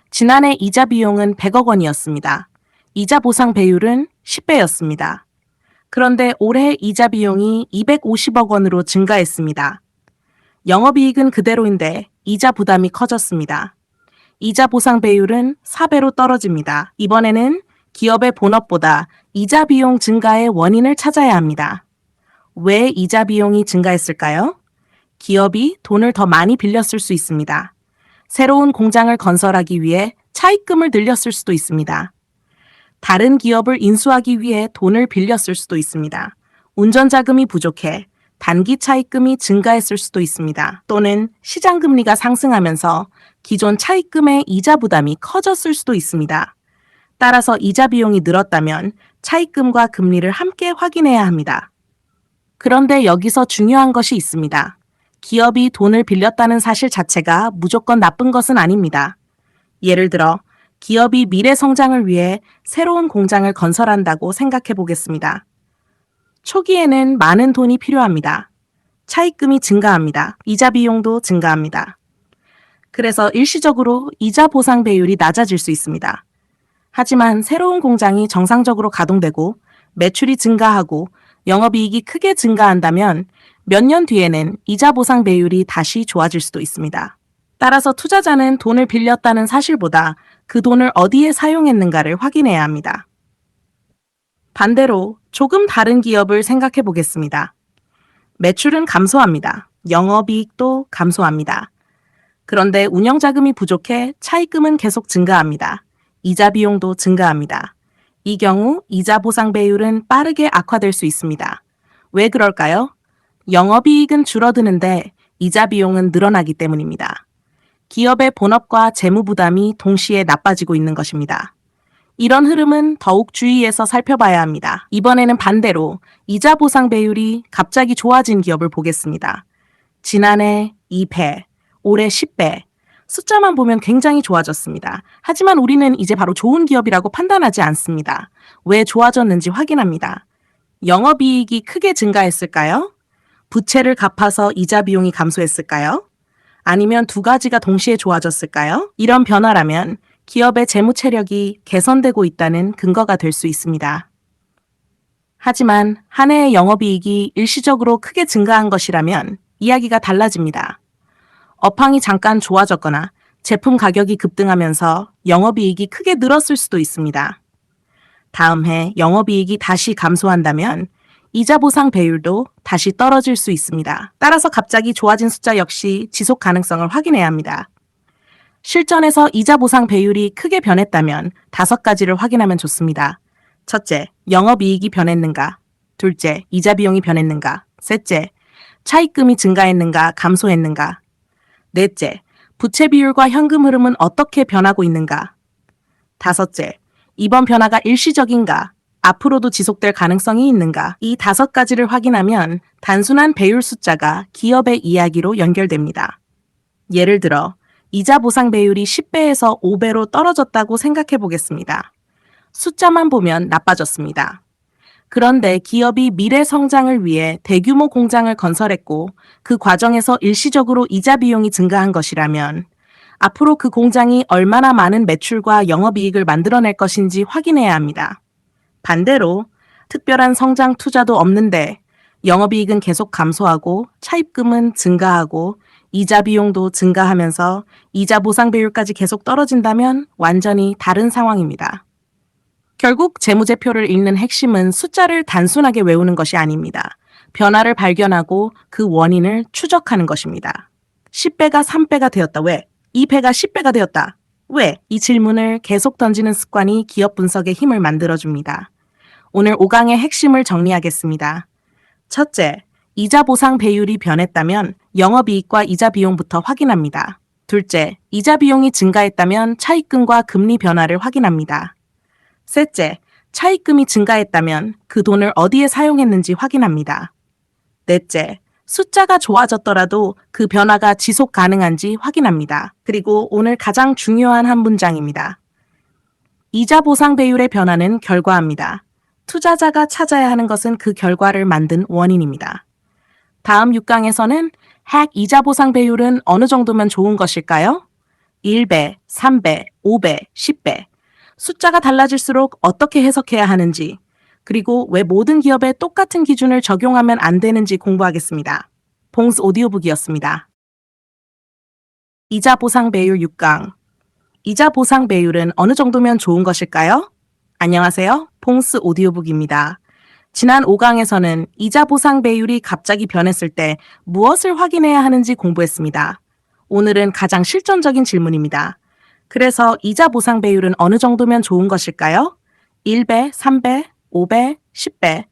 지난해 이자 비용은 100억 원이었습니다. 이자 보상 배율은 10배였습니다. 그런데 올해 이자 비용이 250억 원으로 증가했습니다. 영업이익은 그대로인데 이자 부담이 커졌습니다. 이자 보상 배율은 4배로 떨어집니다. 이번에는 기업의 본업보다 이자 비용 증가의 원인을 찾아야 합니다. 왜 이자 비용이 증가했을까요? 기업이 돈을 더 많이 빌렸을 수 있습니다. 새로운 공장을 건설하기 위해 차입금을 늘렸을 수도 있습니다. 다른 기업을 인수하기 위해 돈을 빌렸을 수도 있습니다. 운전 자금이 부족해 단기 차입금이 증가했을 수도 있습니다. 또는 시장 금리가 상승하면서 기존 차입금의 이자 부담이 커졌을 수도 있습니다. 따라서 이자 비용이 늘었다면 차입금과 금리를 함께 확인해야 합니다. 그런데 여기서 중요한 것이 있습니다. 기업이 돈을 빌렸다는 사실 자체가 무조건 나쁜 것은 아닙니다. 예를 들어 기업이 미래 성장을 위해 새로운 공장을 건설한다고 생각해 보겠습니다. 초기에는 많은 돈이 필요합니다. 차입금이 증가합니다. 이자 비용도 증가합니다. 그래서 일시적으로 이자 보상 배율이 낮아질 수 있습니다. 하지만 새로운 공장이 정상적으로 가동되고 매출이 증가하고 영업이익이 크게 증가한다면 몇 년 뒤에는 이자 보상 배율이 다시 좋아질 수도 있습니다. 따라서 투자자는 돈을 빌렸다는 사실보다 그 돈을 어디에 사용했는가를 확인해야 합니다. 반대로 조금 다른 기업을 생각해 보겠습니다. 매출은 감소합니다. 영업이익도 감소합니다. 그런데 운영자금이 부족해 차입금은 계속 증가합니다. 이자 비용도 증가합니다. 이 경우 이자 보상 배율은 빠르게 악화될 수 있습니다. 왜 그럴까요? 영업이익은 줄어드는데 이자 비용은 늘어나기 때문입니다. 기업의 본업과 재무 부담이 동시에 나빠지고 있는 것입니다. 이런 흐름은 더욱 주의해서 살펴봐야 합니다. 이번에는 반대로 이자 보상 배율이 갑자기 좋아진 기업을 보겠습니다. 지난해 2배, 올해 10배. 숫자만 보면 굉장히 좋아졌습니다. 하지만 우리는 이제 바로 좋은 기업이라고 판단하지 않습니다. 왜 좋아졌는지 확인합니다. 영업이익이 크게 증가했을까요? 부채를 갚아서 이자 비용이 감소했을까요? 아니면 두 가지가 동시에 좋아졌을까요? 이런 변화라면 기업의 재무 체력이 개선되고 있다는 근거가 될 수 있습니다. 하지만 한 해의 영업이익이 일시적으로 크게 증가한 것이라면 이야기가 달라집니다. 업황이 잠깐 좋아졌거나 제품 가격이 급등하면서 영업이익이 크게 늘었을 수도 있습니다. 다음 해 영업이익이 다시 감소한다면 이자 보상 배율도 다시 떨어질 수 있습니다. 따라서 갑자기 좋아진 숫자 역시 지속 가능성을 확인해야 합니다. 실전에서 이자 보상 배율이 크게 변했다면 5가지를 확인하면 좋습니다. 첫째, 영업이익이 변했는가? 둘째, 이자 비용이 변했는가? 셋째, 차입금이 증가했는가? 감소했는가? 넷째, 부채 비율과 현금 흐름은 어떻게 변하고 있는가? 다섯째, 이번 변화가 일시적인가? 앞으로도 지속될 가능성이 있는가? 이 5가지를 확인하면 단순한 배율 숫자가 기업의 이야기로 연결됩니다. 예를 들어 이자 보상 배율이 10배에서 5배로 떨어졌다고 생각해 보겠습니다. 숫자만 보면 나빠졌습니다. 그런데 기업이 미래 성장을 위해 대규모 공장을 건설했고 그 과정에서 일시적으로 이자 비용이 증가한 것이라면 앞으로 그 공장이 얼마나 많은 매출과 영업이익을 만들어낼 것인지 확인해야 합니다. 반대로 특별한 성장 투자도 없는데 영업이익은 계속 감소하고 차입금은 증가하고 이자 비용도 증가하면서 이자 보상 배율까지 계속 떨어진다면 완전히 다른 상황입니다. 결국 재무제표를 읽는 핵심은 숫자를 단순하게 외우는 것이 아닙니다. 변화를 발견하고 그 원인을 추적하는 것입니다. 10배가 3배가 되었다. 왜? 2배가 10배가 되었다. 왜? 이 질문을 계속 던지는 습관이 기업 분석의 힘을 만들어줍니다. 오늘 5강의 핵심을 정리하겠습니다. 첫째, 이자 보상 배율이 변했다면 영업이익과 이자 비용부터 확인합니다. 둘째, 이자 비용이 증가했다면 차입금과 금리 변화를 확인합니다. 셋째, 차입금이 증가했다면 그 돈을 어디에 사용했는지 확인합니다. 넷째, 숫자가 좋아졌더라도 그 변화가 지속 가능한지 확인합니다. 그리고 오늘 가장 중요한 한 문장입니다. 이자 보상 배율의 변화는 결과입니다. 투자자가 찾아야 하는 것은 그 결과를 만든 원인입니다. 다음 6강에서는 핵 이자 보상 배율은 어느 정도면 좋은 것일까요? 1배, 3배, 5배, 10배. 숫자가 달라질수록 어떻게 해석해야 하는지, 그리고 왜 모든 기업에 똑같은 기준을 적용하면 안 되는지 공부하겠습니다. 봉스 오디오북이었습니다. 이자 보상 배율 6강. 이자 보상 배율은 어느 정도면 좋은 것일까요? 안녕하세요. 봉스 오디오북입니다. 지난 5강에서는 이자 보상 배율이 갑자기 변했을 때 무엇을 확인해야 하는지 공부했습니다. 오늘은 가장 실전적인 질문입니다. 그래서 이자 보상 배율은 어느 정도면 좋은 것일까요? 1배, 3배, 5배, 10배.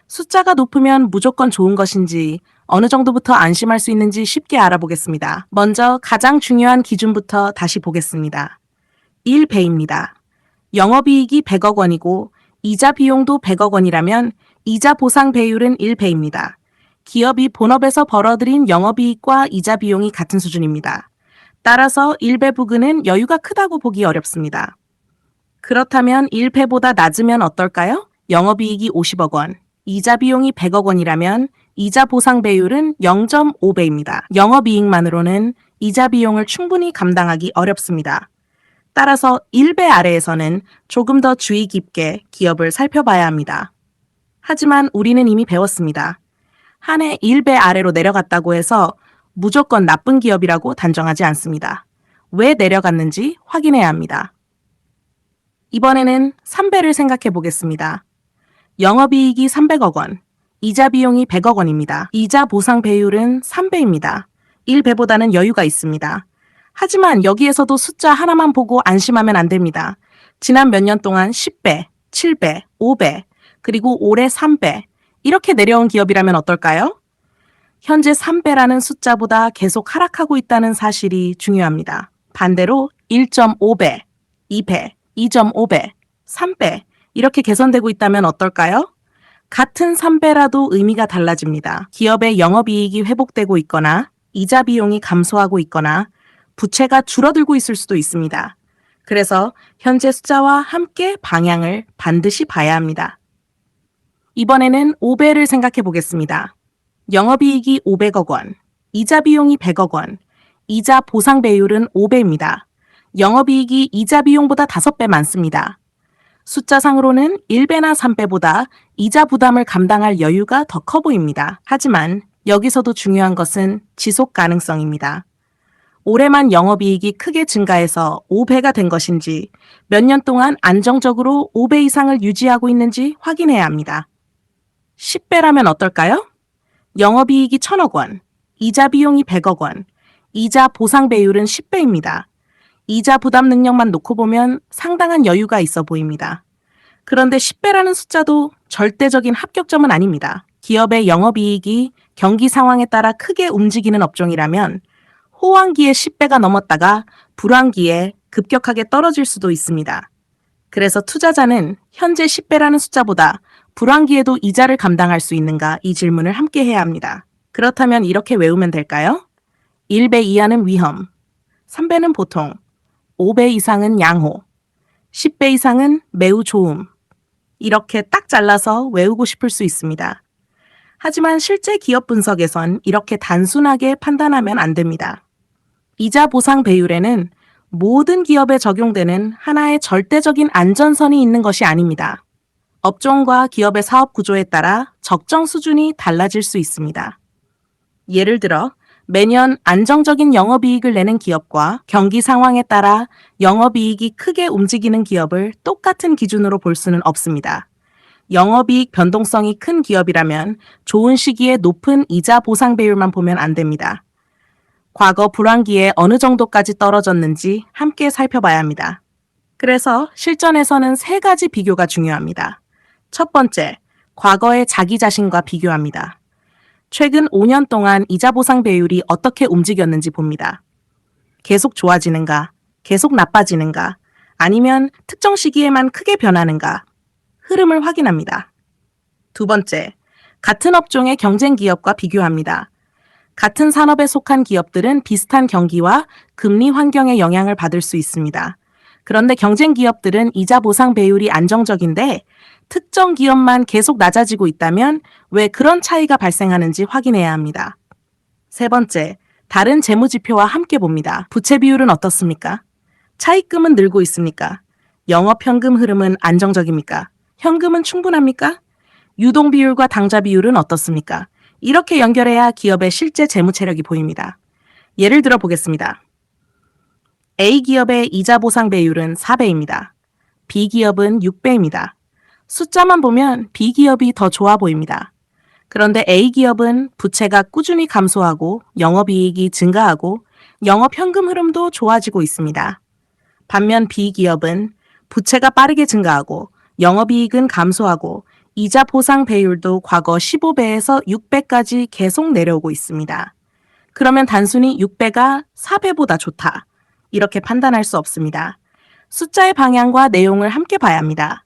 숫자가 높으면 무조건 좋은 것인지, 어느 정도부터 안심할 수 있는지 쉽게 알아보겠습니다. 먼저 가장 중요한 기준부터 다시 보겠습니다. 1배입니다. 영업이익이 100억 원이고 이자 비용도 100억 원이라면 이자 보상 배율은 1배입니다. 기업이 본업에서 벌어들인 영업이익과 이자 비용이 같은 수준입니다. 따라서 1배 부근은 여유가 크다고 보기 어렵습니다. 그렇다면 1배보다 낮으면 어떨까요? 영업이익이 50억 원, 이자 비용이 100억 원이라면 이자 보상 배율은 0.5배입니다. 영업이익만으로는 이자 비용을 충분히 감당하기 어렵습니다. 따라서 1배 아래에서는 조금 더 주의 깊게 기업을 살펴봐야 합니다. 하지만 우리는 이미 배웠습니다. 한 해 1배 아래로 내려갔다고 해서 무조건 나쁜 기업이라고 단정하지 않습니다. 왜 내려갔는지 확인해야 합니다. 이번에는 3배를 생각해 보겠습니다. 영업이익이 300억 원, 이자 비용이 100억 원입니다. 이자 보상 배율은 3배입니다. 1배보다는 여유가 있습니다. 하지만 여기에서도 숫자 하나만 보고 안심하면 안 됩니다. 지난 몇 년 동안 10배, 7배, 5배, 그리고 올해 3배, 이렇게 내려온 기업이라면 어떨까요? 현재 3배라는 숫자보다 계속 하락하고 있다는 사실이 중요합니다. 반대로 1.5배, 2배, 2.5배, 3배, 이렇게 개선되고 있다면 어떨까요? 같은 3배라도 의미가 달라집니다. 기업의 영업이익이 회복되고 있거나 이자 비용이 감소하고 있거나 부채가 줄어들고 있을 수도 있습니다. 그래서 현재 숫자와 함께 방향을 반드시 봐야 합니다. 이번에는 5배를 생각해 보겠습니다. 영업이익이 500억 원, 이자 비용이 100억 원, 이자 보상 배율은 5배입니다. 영업이익이 이자 비용보다 5배 많습니다. 숫자상으로는 1배나 3배보다 이자 부담을 감당할 여유가 더 커 보입니다. 하지만 여기서도 중요한 것은 지속 가능성입니다. 올해만 영업이익이 크게 증가해서 5배가 된 것인지, 몇 년 동안 안정적으로 5배 이상을 유지하고 있는지 확인해야 합니다. 10배라면 어떨까요? 영업이익이 1000억 원, 이자 비용이 100억 원, 이자 보상 배율은 10배입니다. 이자 부담 능력만 놓고 보면 상당한 여유가 있어 보입니다. 그런데 10배라는 숫자도 절대적인 합격점은 아닙니다. 기업의 영업이익이 경기 상황에 따라 크게 움직이는 업종이라면 호황기에 10배가 넘었다가 불황기에 급격하게 떨어질 수도 있습니다. 그래서 투자자는 현재 10배라는 숫자보다 불황기에도 이자를 감당할 수 있는가, 이 질문을 함께 해야 합니다. 그렇다면 이렇게 외우면 될까요? 1배 이하는 위험, 3배는 보통, 5배 이상은 양호, 10배 이상은 매우 좋음. 이렇게 딱 잘라서 외우고 싶을 수 있습니다. 하지만 실제 기업 분석에선 이렇게 단순하게 판단하면 안 됩니다. 이자 보상 배율에는 모든 기업에 적용되는 하나의 절대적인 안전선이 있는 것이 아닙니다. 업종과 기업의 사업 구조에 따라 적정 수준이 달라질 수 있습니다. 예를 들어 매년 안정적인 영업이익을 내는 기업과 경기 상황에 따라 영업이익이 크게 움직이는 기업을 똑같은 기준으로 볼 수는 없습니다. 영업이익 변동성이 큰 기업이라면 좋은 시기에 높은 이자 보상 배율만 보면 안 됩니다. 과거 불황기에 어느 정도까지 떨어졌는지 함께 살펴봐야 합니다. 그래서 실전에서는 3가지 비교가 중요합니다. 첫 번째, 과거의 자기 자신과 비교합니다. 최근 5년 동안 이자 보상 배율이 어떻게 움직였는지 봅니다. 계속 좋아지는가? 계속 나빠지는가? 아니면 특정 시기에만 크게 변하는가? 흐름을 확인합니다. 두 번째, 같은 업종의 경쟁 기업과 비교합니다. 같은 산업에 속한 기업들은 비슷한 경기와 금리 환경의 영향을 받을 수 있습니다. 그런데 경쟁 기업들은 이자 보상 배율이 안정적인데 특정 기업만 계속 낮아지고 있다면 왜 그런 차이가 발생하는지 확인해야 합니다. 세 번째, 다른 재무지표와 함께 봅니다. 부채 비율은 어떻습니까? 차입금은 늘고 있습니까? 영업현금 흐름은 안정적입니까? 현금은 충분합니까? 유동 비율과 당좌 비율은 어떻습니까? 이렇게 연결해야 기업의 실제 재무 체력이 보입니다. 예를 들어 보겠습니다. A기업의 이자 보상 배율은 4배입니다. B기업은 6배입니다. 숫자만 보면 B기업이 더 좋아 보입니다. 그런데 A기업은 부채가 꾸준히 감소하고 영업이익이 증가하고 영업현금 흐름도 좋아지고 있습니다. 반면 B기업은 부채가 빠르게 증가하고 영업이익은 감소하고 이자 보상 배율도 과거 15배에서 6배까지 계속 내려오고 있습니다. 그러면 단순히 6배가 4배보다 좋다. 이렇게 판단할 수 없습니다. 숫자의 방향과 내용을 함께 봐야 합니다.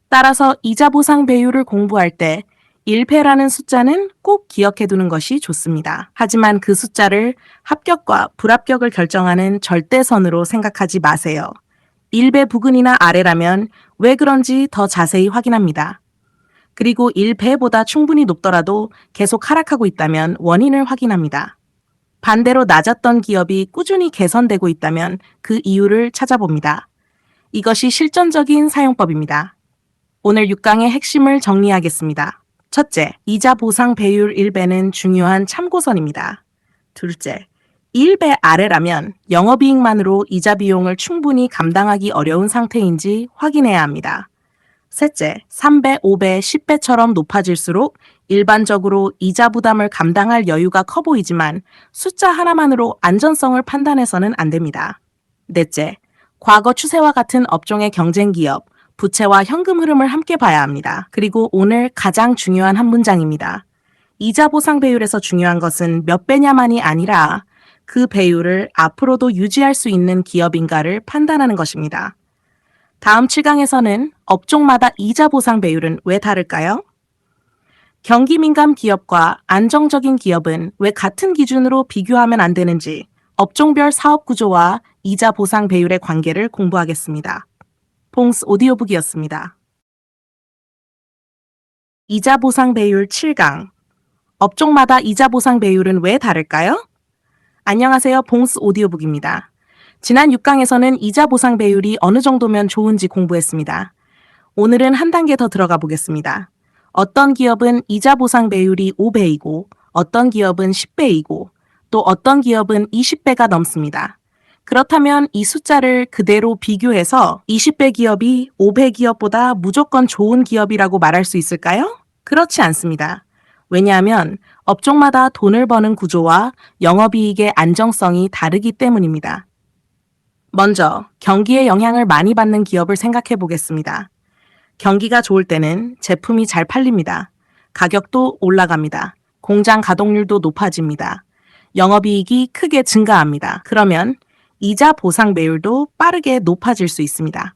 따라서 이자 보상 배율을 공부할 때 1패라는 숫자는 꼭 기억해 두는 것이 좋습니다. 하지만 그 숫자를 합격과 불합격을 결정하는 절대선으로 생각하지 마세요. 1배 부근이나 아래라면 왜 그런지 더 자세히 확인합니다. 그리고 1배보다 충분히 높더라도 계속 하락하고 있다면 원인을 확인합니다. 반대로 낮았던 기업이 꾸준히 개선되고 있다면 그 이유를 찾아봅니다. 이것이 실전적인 사용법입니다. 오늘 6강의 핵심을 정리하겠습니다. 첫째, 이자 보상 배율 1배는 중요한 참고선입니다. 둘째, 1배 아래라면 영업이익만으로 이자 비용을 충분히 감당하기 어려운 상태인지 확인해야 합니다. 셋째, 3배, 5배, 10배처럼 높아질수록 일반적으로 이자 부담을 감당할 여유가 커 보이지만 숫자 하나만으로 안전성을 판단해서는 안 됩니다. 넷째, 과거 추세와 같은 업종의 경쟁 기업, 부채와 현금 흐름을 함께 봐야 합니다. 그리고 오늘 가장 중요한 한 문장입니다. 이자 보상 배율에서 중요한 것은 몇 배냐만이 아니라 그 배율을 앞으로도 유지할 수 있는 기업인가를 판단하는 것입니다. 다음 7강에서는 업종마다 이자 보상 배율은 왜 다를까요? 경기 민감 기업과 안정적인 기업은 왜 같은 기준으로 비교하면 안 되는지, 업종별 사업 구조와 이자 보상 배율의 관계를 공부하겠습니다. 봉스 오디오북이었습니다. 이자 보상 배율 7강. 업종마다 이자 보상 배율은 왜 다를까요? 안녕하세요. 봉스 오디오북입니다. 지난 6강에서는 이자 보상 배율이 어느 정도면 좋은지 공부했습니다. 오늘은 한 단계 더 들어가 보겠습니다. 어떤 기업은 이자 보상 배율이 5배이고, 어떤 기업은 10배이고, 또 어떤 기업은 20배가 넘습니다. 그렇다면 이 숫자를 그대로 비교해서 20배 기업이 5배 기업보다 무조건 좋은 기업이라고 말할 수 있을까요? 그렇지 않습니다. 왜냐하면 업종마다 돈을 버는 구조와 영업이익의 안정성이 다르기 때문입니다. 먼저 경기의 영향을 많이 받는 기업을 생각해 보겠습니다. 경기가 좋을 때는 제품이 잘 팔립니다. 가격도 올라갑니다. 공장 가동률도 높아집니다. 영업이익이 크게 증가합니다. 그러면 이자 보상 배율도 빠르게 높아질 수 있습니다.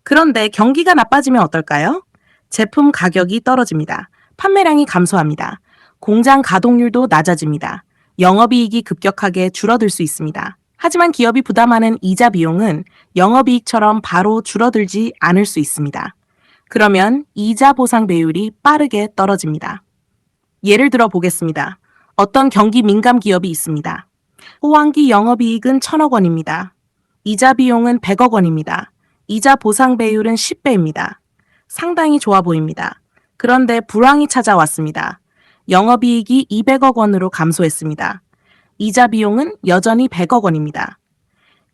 그런데 경기가 나빠지면 어떨까요? 제품 가격이 떨어집니다. 판매량이 감소합니다. 공장 가동률도 낮아집니다. 영업이익이 급격하게 줄어들 수 있습니다. 하지만 기업이 부담하는 이자 비용은 영업이익처럼 바로 줄어들지 않을 수 있습니다. 그러면 이자 보상 배율이 빠르게 떨어집니다. 예를 들어 보겠습니다. 어떤 경기 민감 기업이 있습니다. 호황기 영업이익은 1,000억 원입니다. 이자 비용은 100억 원입니다. 이자 보상 배율은 10배입니다. 상당히 좋아 보입니다. 그런데 불황이 찾아왔습니다. 영업이익이 200억 원으로 감소했습니다. 이자 비용은 여전히 100억 원입니다.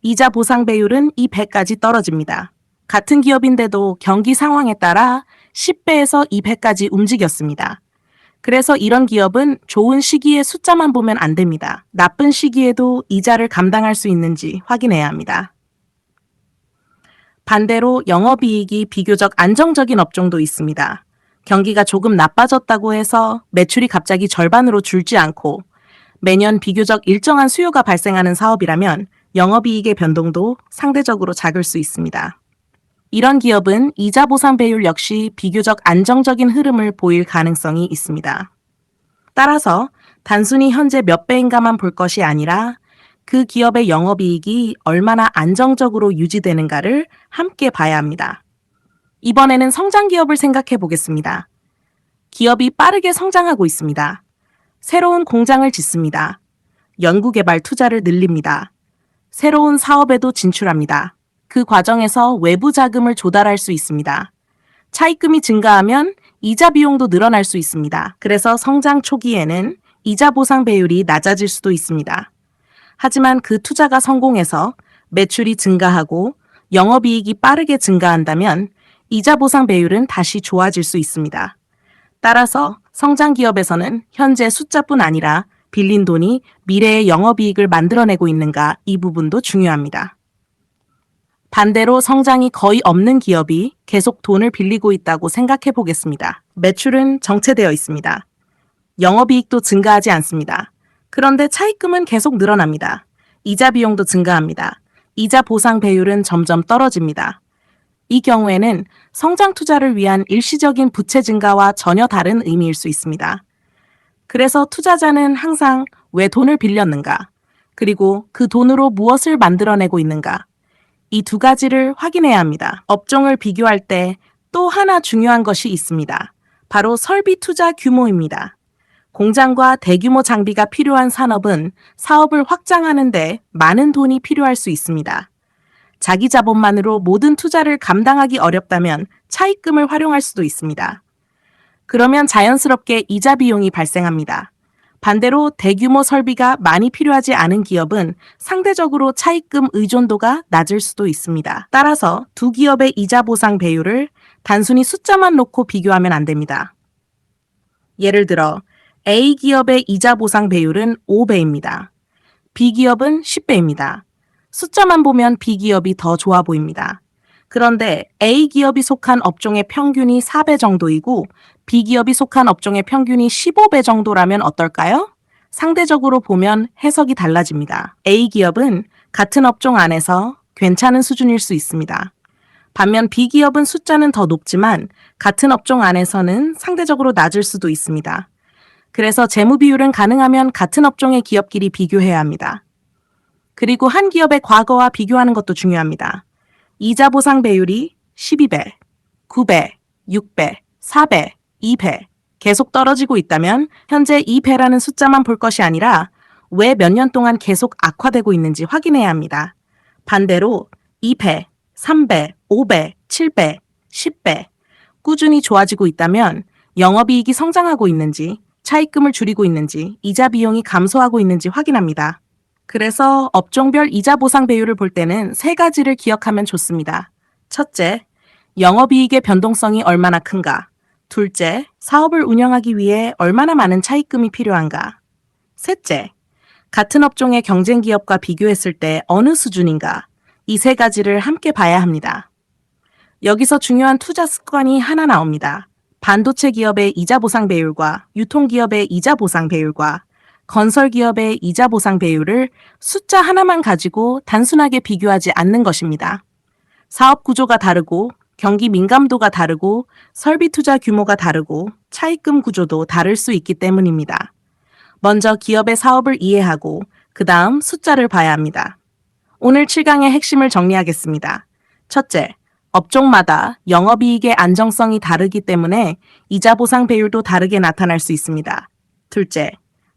이자 보상 배율은 이 100까지 떨어집니다. 같은 기업인데도 경기 상황에 따라 10배에서 2배까지 움직였습니다. 그래서 이런 기업은 좋은 시기에 숫자만 보면 안 됩니다. 나쁜 시기에도 이자를 감당할 수 있는지 확인해야 합니다. 반대로 영업이익이 비교적 안정적인 업종도 있습니다. 경기가 조금 나빠졌다고 해서 매출이 갑자기 절반으로 줄지 않고 매년 비교적 일정한 수요가 발생하는 사업이라면 영업이익의 변동도 상대적으로 작을 수 있습니다. 이런 기업은 이자 보상 배율 역시 비교적 안정적인 흐름을 보일 가능성이 있습니다. 따라서 단순히 현재 몇 배인가만 볼 것이 아니라 그 기업의 영업이익이 얼마나 안정적으로 유지되는가를 함께 봐야 합니다. 이번에는 성장 기업을 생각해 보겠습니다. 기업이 빠르게 성장하고 있습니다. 새로운 공장을 짓습니다. 연구개발 투자를 늘립니다. 새로운 사업에도 진출합니다. 그 과정에서 외부 자금을 조달할 수 있습니다. 차입금이 증가하면 이자 비용도 늘어날 수 있습니다. 그래서 성장 초기에는 이자 보상 배율이 낮아질 수도 있습니다. 하지만 그 투자가 성공해서 매출이 증가하고 영업이익이 빠르게 증가한다면 이자 보상 배율은 다시 좋아질 수 있습니다. 따라서 성장 기업에서는 현재 숫자뿐 아니라 빌린 돈이 미래의 영업이익을 만들어내고 있는가 이 부분도 중요합니다. 반대로 성장이 거의 없는 기업이 계속 돈을 빌리고 있다고 생각해 보겠습니다. 매출은 정체되어 있습니다. 영업이익도 증가하지 않습니다. 그런데 차입금은 계속 늘어납니다. 이자 비용도 증가합니다. 이자 보상 배율은 점점 떨어집니다. 이 경우에는 성장 투자를 위한 일시적인 부채 증가와 전혀 다른 의미일 수 있습니다. 그래서 투자자는 항상 왜 돈을 빌렸는가, 그리고 그 돈으로 무엇을 만들어내고 있는가, 이 두 가지를 확인해야 합니다. 업종을 비교할 때 또 하나 중요한 것이 있습니다. 바로 설비 투자 규모입니다. 공장과 대규모 장비가 필요한 산업은 사업을 확장하는 데 많은 돈이 필요할 수 있습니다. 자기 자본만으로 모든 투자를 감당하기 어렵다면 차입금을 활용할 수도 있습니다. 그러면 자연스럽게 이자 비용이 발생합니다. 반대로 대규모 설비가 많이 필요하지 않은 기업은 상대적으로 차입금 의존도가 낮을 수도 있습니다. 따라서 두 기업의 이자 보상 배율을 단순히 숫자만 놓고 비교하면 안 됩니다. 예를 들어 A 기업의 이자 보상 배율은 5배입니다. B 기업은 10배입니다. 숫자만 보면 B 기업이 더 좋아 보입니다. 그런데 A 기업이 속한 업종의 평균이 4배 정도이고 B 기업이 속한 업종의 평균이 15배 정도라면 어떨까요? 상대적으로 보면 해석이 달라집니다. A 기업은 같은 업종 안에서 괜찮은 수준일 수 있습니다. 반면 B 기업은 숫자는 더 높지만 같은 업종 안에서는 상대적으로 낮을 수도 있습니다. 그래서 재무 비율은 가능하면 같은 업종의 기업끼리 비교해야 합니다. 그리고 한 기업의 과거와 비교하는 것도 중요합니다. 이자 보상 배율이 12배, 9배, 6배, 4배, 2배 계속 떨어지고 있다면 현재 2배라는 숫자만 볼 것이 아니라 왜 몇 년 동안 계속 악화되고 있는지 확인해야 합니다. 반대로 2배, 3배, 5배, 7배, 10배 꾸준히 좋아지고 있다면 영업이익이 성장하고 있는지, 차입금을 줄이고 있는지, 이자 비용이 감소하고 있는지 확인합니다. 그래서 업종별 이자 보상 배율을 볼 때는 세 가지를 기억하면 좋습니다. 첫째, 영업이익의 변동성이 얼마나 큰가. 둘째, 사업을 운영하기 위해 얼마나 많은 차입금이 필요한가. 셋째, 같은 업종의 경쟁 기업과 비교했을 때 어느 수준인가. 이 세 가지를 함께 봐야 합니다. 여기서 중요한 투자 습관이 하나 나옵니다. 반도체 기업의 이자 보상 배율과 유통기업의 이자 보상 배율과 건설기업의 이자 보상 배율을 숫자 하나만 가지고 단순하게 비교하지 않는 것입니다. 사업 구조가 다르고 경기 민감도가 다르고 설비 투자 규모가 다르고 차입금 구조도 다를 수 있기 때문입니다. 먼저 기업의 사업을 이해하고 그 다음 숫자를 봐야 합니다. 오늘 7강의 핵심을 정리하겠습니다. 첫째, 업종마다 영업이익의 안정성이 다르기 때문에 이자 보상 배율도 다르게 나타날 수 있습니다. 둘째,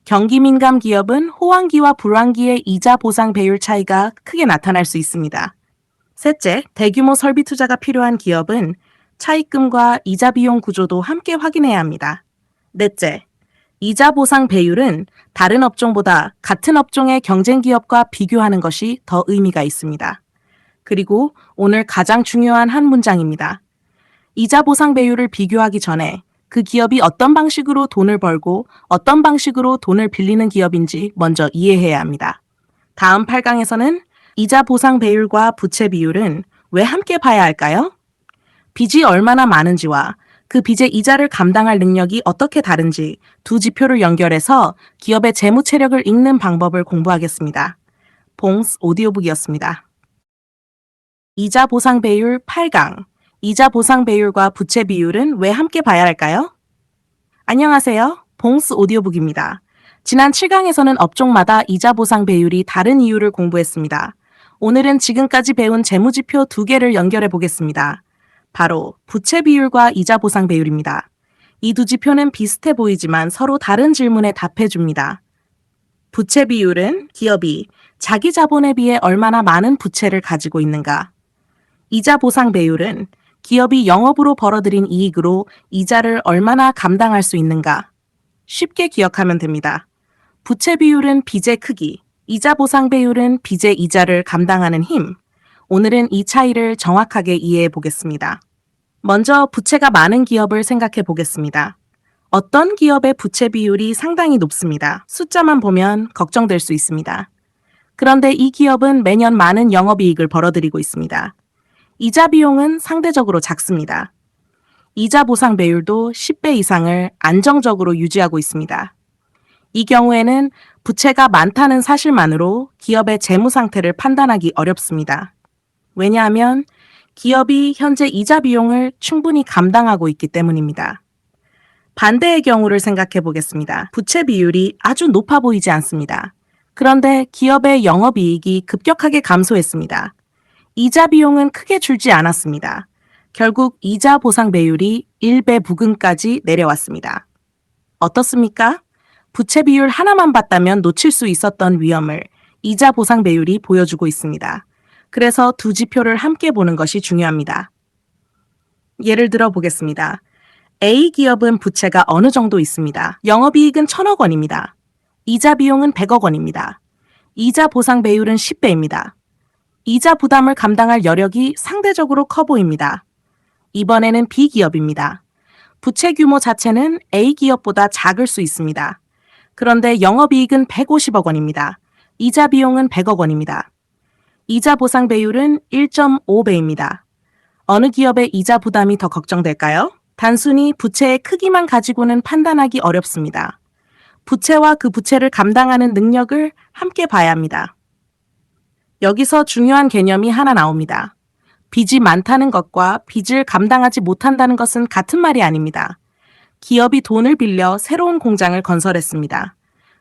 경기 민감 기업은 호황기와 불황기의 이자 보상 배율 차이가 크게 나타날 수 있습니다. 셋째, 대규모 설비 투자가 필요한 기업은 차입금과 이자 비용 구조도 함께 확인해야 합니다. 넷째, 이자 보상 배율은 다른 업종보다 같은 업종의 경쟁 기업과 비교하는 것이 더 의미가 있습니다. 그리고 오늘 가장 중요한 한 문장입니다. 이자 보상 배율을 비교하기 전에 그 기업이 어떤 방식으로 돈을 벌고 어떤 방식으로 돈을 빌리는 기업인지 먼저 이해해야 합니다. 다음 8강에서는 이자 보상 배율과 부채 비율은 왜 함께 봐야 할까요? 빚이 얼마나 많은지와 그 빚의 이자를 감당할 능력이 어떻게 다른지 두 지표를 연결해서 기업의 재무 체력을 읽는 방법을 공부하겠습니다. 봉스 오디오북이었습니다. 이자 보상 배율 8강. 이자 보상 배율과 부채 비율은 왜 함께 봐야 할까요? 안녕하세요. 봉스 오디오북입니다. 지난 7강에서는 업종마다 이자 보상 배율이 다른 이유를 공부했습니다. 오늘은 지금까지 배운 재무지표 두 개를 연결해 보겠습니다. 바로 부채 비율과 이자 보상 배율입니다. 이 두 지표는 비슷해 보이지만 서로 다른 질문에 답해 줍니다. 부채 비율은 기업이 자기 자본에 비해 얼마나 많은 부채를 가지고 있는가. 이자 보상 배율은 기업이 영업으로 벌어들인 이익으로 이자를 얼마나 감당할 수 있는가. 쉽게 기억하면 됩니다. 부채 비율은 빚의 크기, 이자 보상 배율은 빚의 이자를 감당하는 힘. 오늘은 이 차이를 정확하게 이해해 보겠습니다. 먼저 부채가 많은 기업을 생각해 보겠습니다. 어떤 기업의 부채 비율이 상당히 높습니다. 숫자만 보면 걱정될 수 있습니다. 그런데 이 기업은 매년 많은 영업이익을 벌어들이고 있습니다. 이자 비용은 상대적으로 작습니다. 이자 보상 배율도 10배 이상을 안정적으로 유지하고 있습니다. 이 경우에는 부채가 많다는 사실만으로 기업의 재무 상태를 판단하기 어렵습니다. 왜냐하면 기업이 현재 이자 비용을 충분히 감당하고 있기 때문입니다. 반대의 경우를 생각해 보겠습니다. 부채 비율이 아주 높아 보이지 않습니다. 그런데 기업의 영업이익이 급격하게 감소했습니다. 이자 비용은 크게 줄지 않았습니다. 결국 이자 보상 배율이 1배 부근까지 내려왔습니다. 어떻습니까? 부채 비율 하나만 봤다면 놓칠 수 있었던 위험을 이자 보상 배율이 보여주고 있습니다. 그래서 두 지표를 함께 보는 것이 중요합니다. 예를 들어 보겠습니다. A 기업은 부채가 어느 정도 있습니다. 영업이익은 1,000억 원입니다. 이자 비용은 100억 원입니다. 이자 보상 배율은 10배입니다. 이자 부담을 감당할 여력이 상대적으로 커 보입니다. 이번에는 B 기업입니다. 부채 규모 자체는 A 기업보다 작을 수 있습니다. 그런데 영업이익은 150억 원입니다. 이자 비용은 100억 원입니다. 이자 보상 배율은 1.5배입니다. 어느 기업의 이자 부담이 더 걱정될까요? 단순히 부채의 크기만 가지고는 판단하기 어렵습니다. 부채와 그 부채를 감당하는 능력을 함께 봐야 합니다. 여기서 중요한 개념이 하나 나옵니다. 빚이 많다는 것과 빚을 감당하지 못한다는 것은 같은 말이 아닙니다. 기업이 돈을 빌려 새로운 공장을 건설했습니다.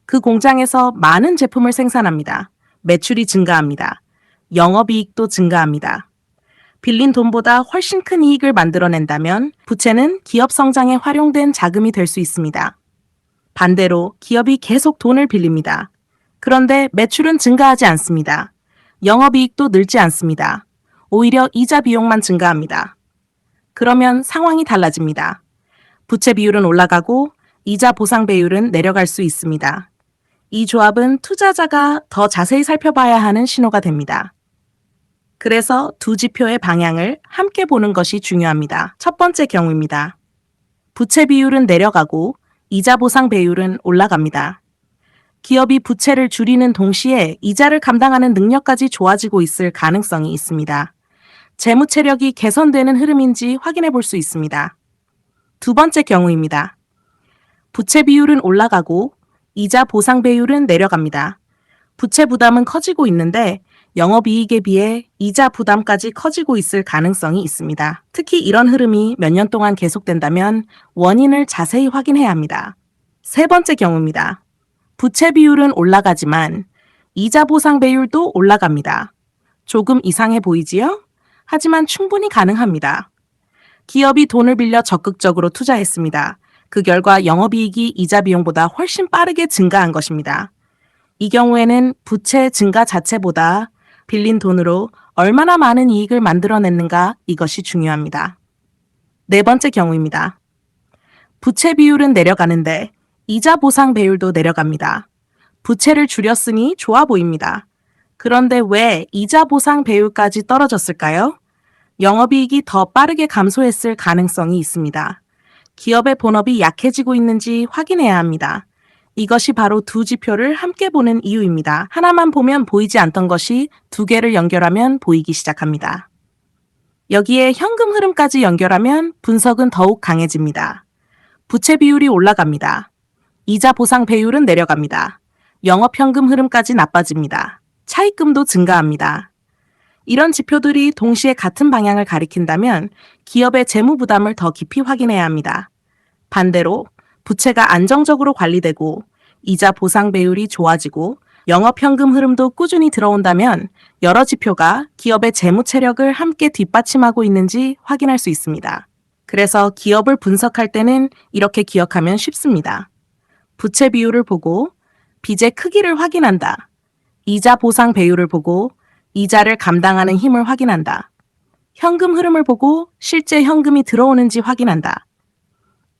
그 공장에서 많은 제품을 생산합니다. 매출이 증가합니다. 영업이익도 증가합니다. 빌린 돈보다 훨씬 큰 이익을 만들어낸다면 부채는 기업 성장에 활용된 자금이 될 수 있습니다. 반대로 기업이 계속 돈을 빌립니다. 그런데 매출은 증가하지 않습니다. 영업이익도 늘지 않습니다. 오히려 이자 비용만 증가합니다. 그러면 상황이 달라집니다. 부채 비율은 올라가고 이자 보상 배율은 내려갈 수 있습니다. 이 조합은 투자자가 더 자세히 살펴봐야 하는 신호가 됩니다. 그래서 두 지표의 방향을 함께 보는 것이 중요합니다. 첫 번째 경우입니다. 부채 비율은 내려가고 이자 보상 배율은 올라갑니다. 기업이 부채를 줄이는 동시에 이자를 감당하는 능력까지 좋아지고 있을 가능성이 있습니다. 재무 체력이 개선되는 흐름인지 확인해 볼 수 있습니다. 두 번째 경우입니다. 부채 비율은 올라가고 이자 보상 배율은 내려갑니다. 부채 부담은 커지고 있는데 영업이익에 비해 이자 부담까지 커지고 있을 가능성이 있습니다. 특히 이런 흐름이 몇 년 동안 계속된다면 원인을 자세히 확인해야 합니다. 세 번째 경우입니다. 부채 비율은 올라가지만 이자 보상 배율도 올라갑니다. 조금 이상해 보이지요? 하지만 충분히 가능합니다. 기업이 돈을 빌려 적극적으로 투자했습니다. 그 결과 영업이익이 이자 비용보다 훨씬 빠르게 증가한 것입니다. 이 경우에는 부채 증가 자체보다 빌린 돈으로 얼마나 많은 이익을 만들어냈는가 이것이 중요합니다. 네 번째 경우입니다. 부채 비율은 내려가는데 이자 보상 배율도 내려갑니다. 부채를 줄였으니 좋아 보입니다. 그런데 왜 이자 보상 배율까지 떨어졌을까요? 영업이익이 더 빠르게 감소했을 가능성이 있습니다. 기업의 본업이 약해지고 있는지 확인해야 합니다. 이것이 바로 두 지표를 함께 보는 이유입니다. 하나만 보면 보이지 않던 것이 두 개를 연결하면 보이기 시작합니다. 여기에 현금 흐름까지 연결하면 분석은 더욱 강해집니다. 부채 비율이 올라갑니다. 이자 보상 배율은 내려갑니다. 영업현금 흐름까지 나빠집니다. 차입금도 증가합니다. 이런 지표들이 동시에 같은 방향을 가리킨다면 기업의 재무 부담을 더 깊이 확인해야 합니다. 반대로 부채가 안정적으로 관리되고 이자 보상 배율이 좋아지고 영업현금 흐름도 꾸준히 들어온다면 여러 지표가 기업의 재무 체력을 함께 뒷받침하고 있는지 확인할 수 있습니다. 그래서 기업을 분석할 때는 이렇게 기억하면 쉽습니다. 부채 비율을 보고 빚의 크기를 확인한다. 이자 보상 배율을 보고 이자를 감당하는 힘을 확인한다. 현금 흐름을 보고 실제 현금이 들어오는지 확인한다.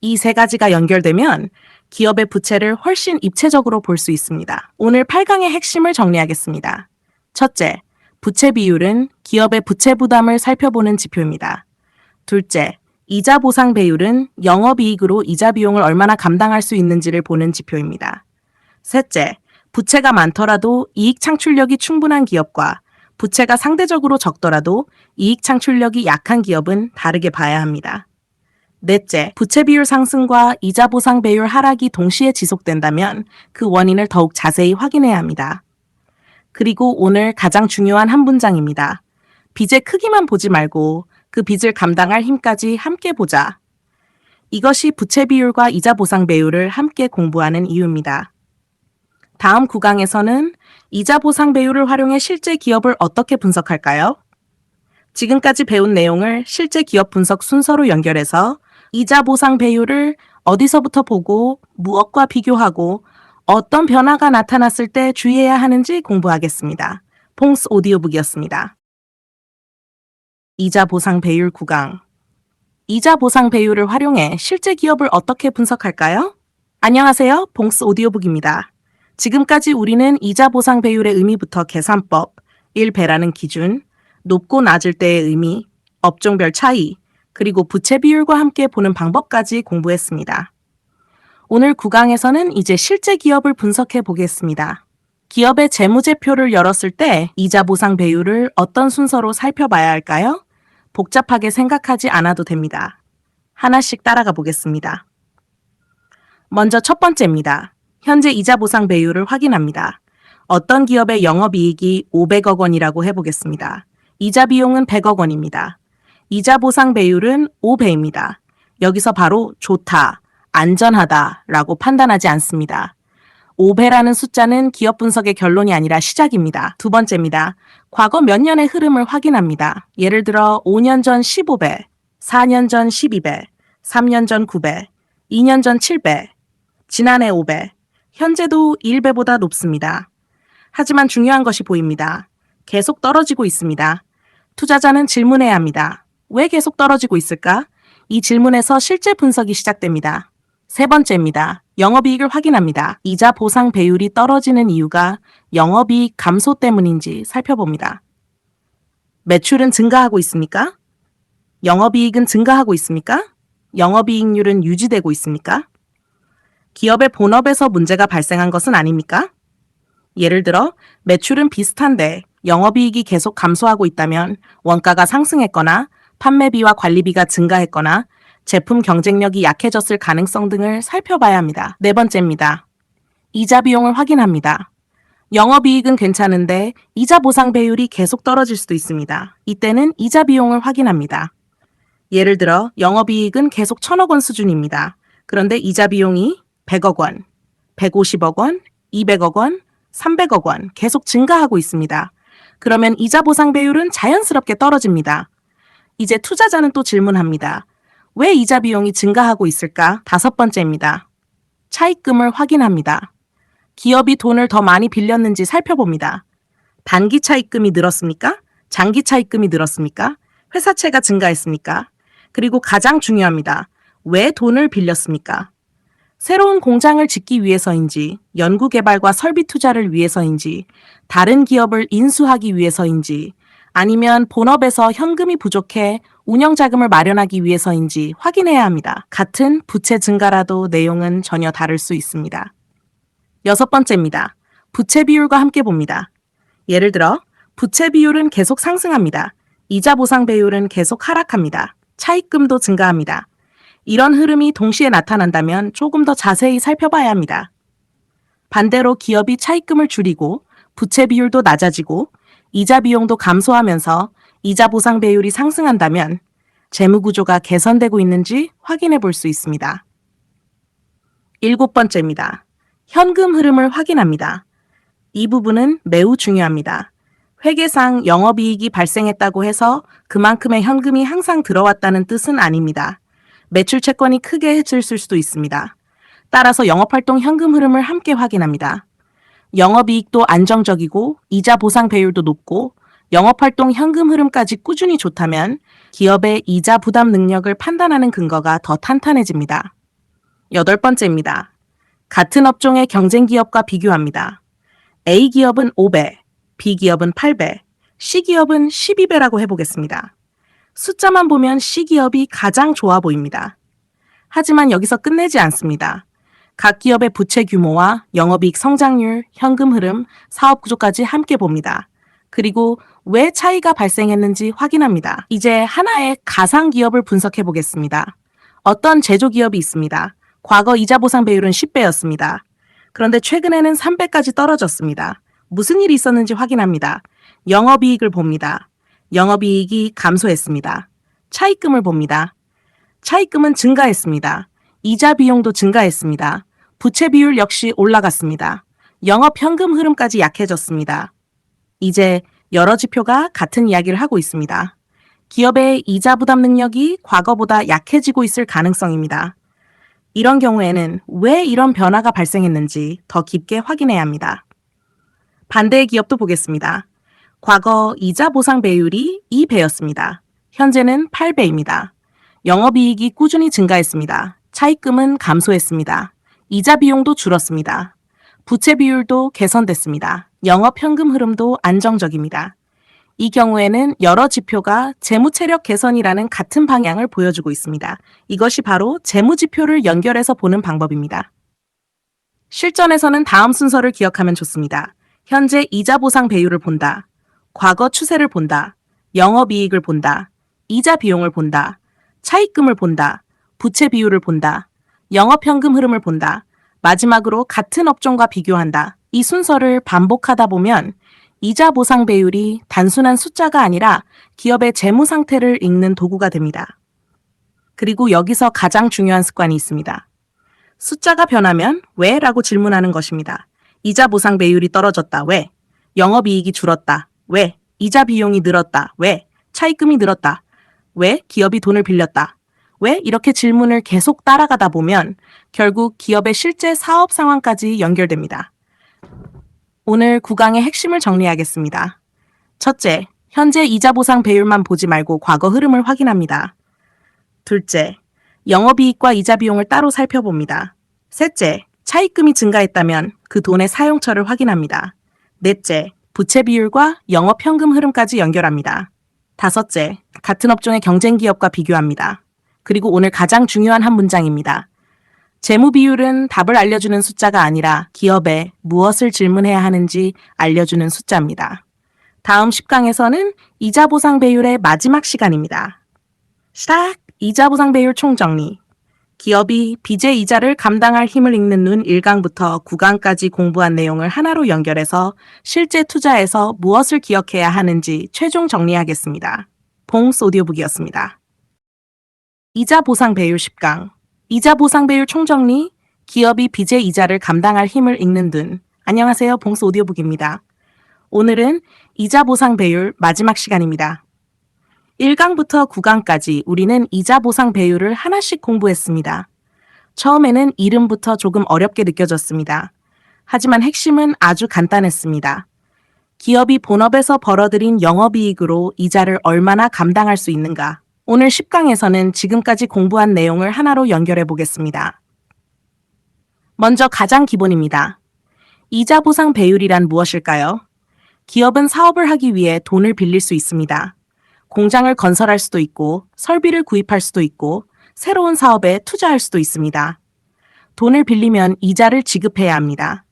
이 세 가지가 연결되면 기업의 부채를 훨씬 입체적으로 볼 수 있습니다. 오늘 8강의 핵심을 정리하겠습니다. 첫째, 부채 비율은 기업의 부채 부담을 살펴보는 지표입니다. 둘째, 이자 보상 배율은 영업이익으로 이자 비용을 얼마나 감당할 수 있는지를 보는 지표입니다. 셋째, 부채가 많더라도 이익 창출력이 충분한 기업과 부채가 상대적으로 적더라도 이익 창출력이 약한 기업은 다르게 봐야 합니다. 넷째, 부채 비율 상승과 이자 보상 배율 하락이 동시에 지속된다면 그 원인을 더욱 자세히 확인해야 합니다. 그리고 오늘 가장 중요한 한 문장입니다. 빚의 크기만 보지 말고 그 빚을 감당할 힘까지 함께 보자. 이것이 부채 비율과 이자 보상 배율을 함께 공부하는 이유입니다. 다음 구강에서는 이자 보상 배율을 활용해 실제 기업을 어떻게 분석할까요? 지금까지 배운 내용을 실제 기업 분석 순서로 연결해서 이자 보상 배율을 어디서부터 보고 무엇과 비교하고 어떤 변화가 나타났을 때 주의해야 하는지 공부하겠습니다. 봉스 오디오북이었습니다. 이자 보상 배율 구강. 이자 보상 배율을 활용해 실제 기업을 어떻게 분석할까요? 안녕하세요. 봉스 오디오북입니다. 지금까지 우리는 이자 보상 배율의 의미부터 계산법, 1배라는 기준, 높고 낮을 때의 의미, 업종별 차이, 그리고 부채 비율과 함께 보는 방법까지 공부했습니다. 오늘 구강에서는 이제 실제 기업을 분석해 보겠습니다. 기업의 재무제표를 열었을 때 이자 보상 배율을 어떤 순서로 살펴봐야 할까요? 복잡하게 생각하지 않아도 됩니다. 하나씩 따라가 보겠습니다. 먼저 첫 번째입니다. 현재 이자 보상 배율을 확인합니다. 어떤 기업의 영업이익이 500억 원이라고 해보겠습니다. 이자 비용은 100억 원입니다. 이자 보상 배율은 5배입니다. 여기서 바로 좋다, 안전하다 라고 판단하지 않습니다. 5배라는 숫자는 기업 분석의 결론이 아니라 시작입니다. 두 번째입니다. 과거 몇 년의 흐름을 확인합니다. 예를 들어 5년 전 15배, 4년 전 12배, 3년 전 9배, 2년 전 7배, 지난해 5배, 현재도 1배보다 높습니다. 하지만 중요한 것이 보입니다. 계속 떨어지고 있습니다. 투자자는 질문해야 합니다. 왜 계속 떨어지고 있을까? 이 질문에서 실제 분석이 시작됩니다. 세 번째입니다. 영업이익을 확인합니다. 이자 보상 배율이 떨어지는 이유가 영업이익 감소 때문인지 살펴봅니다. 매출은 증가하고 있습니까? 영업이익은 증가하고 있습니까? 영업이익률은 유지되고 있습니까? 기업의 본업에서 문제가 발생한 것은 아닙니까? 예를 들어 매출은 비슷한데 영업이익이 계속 감소하고 있다면 원가가 상승했거나 판매비와 관리비가 증가했거나 제품 경쟁력이 약해졌을 가능성 등을 살펴봐야 합니다. 네 번째입니다. 이자 비용을 확인합니다. 영업이익은 괜찮은데 이자 보상 배율이 계속 떨어질 수도 있습니다. 이때는 이자 비용을 확인합니다. 예를 들어 영업이익은 계속 1,000억 원 수준입니다. 그런데 이자 비용이 100억 원, 150억 원, 200억 원, 300억 원 계속 증가하고 있습니다. 그러면 이자 보상 배율은 자연스럽게 떨어집니다. 이제 투자자는 또 질문합니다. 왜 이자 비용이 증가하고 있을까? 다섯 번째입니다. 차입금을 확인합니다. 기업이 돈을 더 많이 빌렸는지 살펴봅니다. 단기 차입금이 늘었습니까? 장기 차입금이 늘었습니까? 회사채가 증가했습니까? 그리고 가장 중요합니다. 왜 돈을 빌렸습니까? 새로운 공장을 짓기 위해서인지, 연구개발과 설비 투자를 위해서인지, 다른 기업을 인수하기 위해서인지, 아니면 본업에서 현금이 부족해 운영자금을 마련하기 위해서인지 확인해야 합니다. 같은 부채 증가라도 내용은 전혀 다를 수 있습니다. 여섯 번째입니다. 부채 비율과 함께 봅니다. 예를 들어 부채 비율은 계속 상승합니다. 이자 보상 배율은 계속 하락합니다. 차입금도 증가합니다. 이런 흐름이 동시에 나타난다면 조금 더 자세히 살펴봐야 합니다. 반대로 기업이 차입금을 줄이고 부채 비율도 낮아지고 이자 비용도 감소하면서 이자 보상 배율이 상승한다면 재무 구조가 개선되고 있는지 확인해 볼 수 있습니다. 7번째입니다. 현금 흐름을 확인합니다. 이 부분은 매우 중요합니다. 회계상 영업이익이 발생했다고 해서 그만큼의 현금이 항상 들어왔다는 뜻은 아닙니다. 매출 채권이 크게 해졌을 수도 있습니다. 따라서 영업활동 현금 흐름을 함께 확인합니다. 영업이익도 안정적이고 이자 보상 배율도 높고 영업활동 현금 흐름까지 꾸준히 좋다면 기업의 이자 부담 능력을 판단하는 근거가 더 탄탄해집니다. 8번째입니다. 같은 업종의 경쟁 기업과 비교합니다. A기업은 5배, B기업은 8배, C기업은 12배라고 해보겠습니다. 숫자만 보면 C기업이 가장 좋아 보입니다. 하지만 여기서 끝내지 않습니다. 각 기업의 부채 규모와 영업이익 성장률, 현금 흐름, 사업 구조까지 함께 봅니다. 그리고 왜 차이가 발생했는지 확인합니다. 이제 하나의 가상 기업을 분석해 보겠습니다. 어떤 제조기업이 있습니다. 과거 이자 보상 배율은 10배였습니다. 그런데 최근에는 3배까지 떨어졌습니다. 무슨 일이 있었는지 확인합니다. 영업이익을 봅니다. 영업이익이 감소했습니다. 차입금을 봅니다. 차입금은 증가했습니다. 이자 비용도 증가했습니다. 부채 비율 역시 올라갔습니다. 영업 현금 흐름까지 약해졌습니다. 이제 여러 지표가 같은 이야기를 하고 있습니다. 기업의 이자 부담 능력이 과거보다 약해지고 있을 가능성입니다. 이런 경우에는 왜 이런 변화가 발생했는지 더 깊게 확인해야 합니다. 반대의 기업도 보겠습니다. 과거 이자 보상 배율이 2배였습니다. 현재는 8배입니다. 영업이익이 꾸준히 증가했습니다. 차입금은 감소했습니다. 이자 비용도 줄었습니다. 부채 비율도 개선됐습니다. 영업 현금 흐름도 안정적입니다. 이 경우에는 여러 지표가 재무 체력 개선이라는 같은 방향을 보여주고 있습니다. 이것이 바로 재무 지표를 연결해서 보는 방법입니다. 실전에서는 다음 순서를 기억하면 좋습니다. 현재 이자 보상 배율을 본다. 과거 추세를 본다. 영업이익을 본다. 이자 비용을 본다. 차입금을 본다. 부채 비율을 본다. 영업 현금 흐름을 본다. 마지막으로 같은 업종과 비교한다. 이 순서를 반복하다 보면 이자 보상 배율이 단순한 숫자가 아니라 기업의 재무 상태를 읽는 도구가 됩니다. 그리고 여기서 가장 중요한 습관이 있습니다. 숫자가 변하면 왜? 라고 질문하는 것입니다. 이자 보상 배율이 떨어졌다. 왜? 영업이익이 줄었다. 왜? 이자 비용이 늘었다. 왜? 차입금이 늘었다. 왜? 기업이 돈을 빌렸다. 왜? 이렇게 질문을 계속 따라가다 보면 결국 기업의 실제 사업 상황까지 연결됩니다. 오늘 9강의 핵심을 정리하겠습니다. 첫째, 현재 이자 보상 배율만 보지 말고 과거 흐름을 확인합니다. 둘째, 영업이익과 이자 비용을 따로 살펴봅니다. 셋째, 차입금이 증가했다면 그 돈의 사용처를 확인합니다. 넷째, 부채 비율과 영업 현금 흐름까지 연결합니다. 다섯째, 같은 업종의 경쟁 기업과 비교합니다. 그리고 오늘 가장 중요한 한 문장입니다. 재무 비율은 답을 알려주는 숫자가 아니라 기업에 무엇을 질문해야 하는지 알려주는 숫자입니다. 다음 10강에서는 이자 보상 배율의 마지막 시간입니다. 시작! 이자 보상 배율 총정리. 기업이 빚의 이자를 감당할 힘을 읽는 눈 1강부터 9강까지 공부한 내용을 하나로 연결해서 실제 투자에서 무엇을 기억해야 하는지 최종 정리하겠습니다. 봉스 오디오북이었습니다. 이자 보상 배율 10강. 이자 보상 배율 총정리. 기업이 빚의 이자를 감당할 힘을 읽는 눈. 안녕하세요. 봉스 오디오북입니다. 오늘은 이자 보상 배율 마지막 시간입니다. 1강부터 9강까지 우리는 이자 보상 배율을 하나씩 공부했습니다. 처음에는 이름부터 조금 어렵게 느껴졌습니다. 하지만 핵심은 아주 간단했습니다. 기업이 본업에서 벌어들인 영업이익으로 이자를 얼마나 감당할 수 있는가. 오늘 10강에서는 지금까지 공부한 내용을 하나로 연결해 보겠습니다. 먼저 가장 기본입니다. 이자 보상 배율이란 무엇일까요? 기업은 사업을 하기 위해 돈을 빌릴 수 있습니다. 공장을 건설할 수도 있고, 설비를 구입할 수도 있고, 새로운 사업에 투자할 수도 있습니다. 돈을 빌리면 이자를 지급해야 합니다.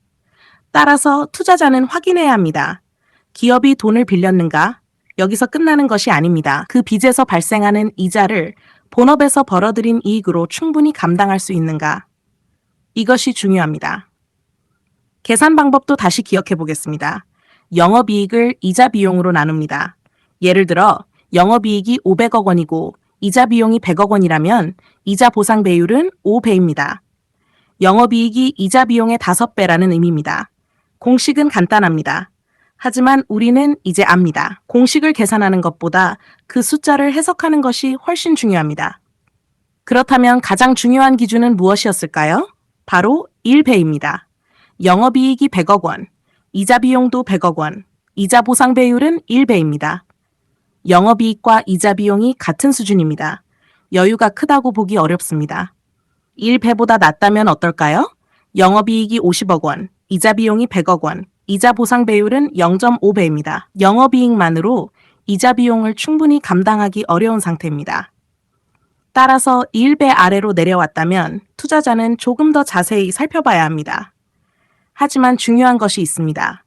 따라서 투자자는 확인해야 합니다. 기업이 돈을 빌렸는가? 여기서 끝나는 것이 아닙니다. 그 빚에서 발생하는 이자를 본업에서 벌어들인 이익으로 충분히 감당할 수 있는가? 이것이 중요합니다. 계산 방법도 다시 기억해 보겠습니다. 영업이익을 이자 비용으로 나눕니다. 예를 들어 영업이익이 500억 원이고 이자 비용이 100억 원이라면 이자 보상 배율은 5배입니다. 영업이익이 이자 비용의 5배라는 의미입니다. 공식은 간단합니다. 하지만 우리는 이제 압니다. 공식을 계산하는 것보다 그 숫자를 해석하는 것이 훨씬 중요합니다. 그렇다면 가장 중요한 기준은 무엇이었을까요? 바로 1배입니다. 영업이익이 100억 원, 이자 비용도 100억 원, 이자 보상 배율은 1배입니다. 영업이익과 이자 비용이 같은 수준입니다. 여유가 크다고 보기 어렵습니다. 1배보다 낮다면 어떨까요? 영업이익이 50억 원, 이자 비용이 100억 원, 이자 보상 배율은 0.5배입니다. 영업이익만으로 이자 비용을 충분히 감당하기 어려운 상태입니다. 따라서 1배 아래로 내려왔다면 투자자는 조금 더 자세히 살펴봐야 합니다. 하지만 중요한 것이 있습니다.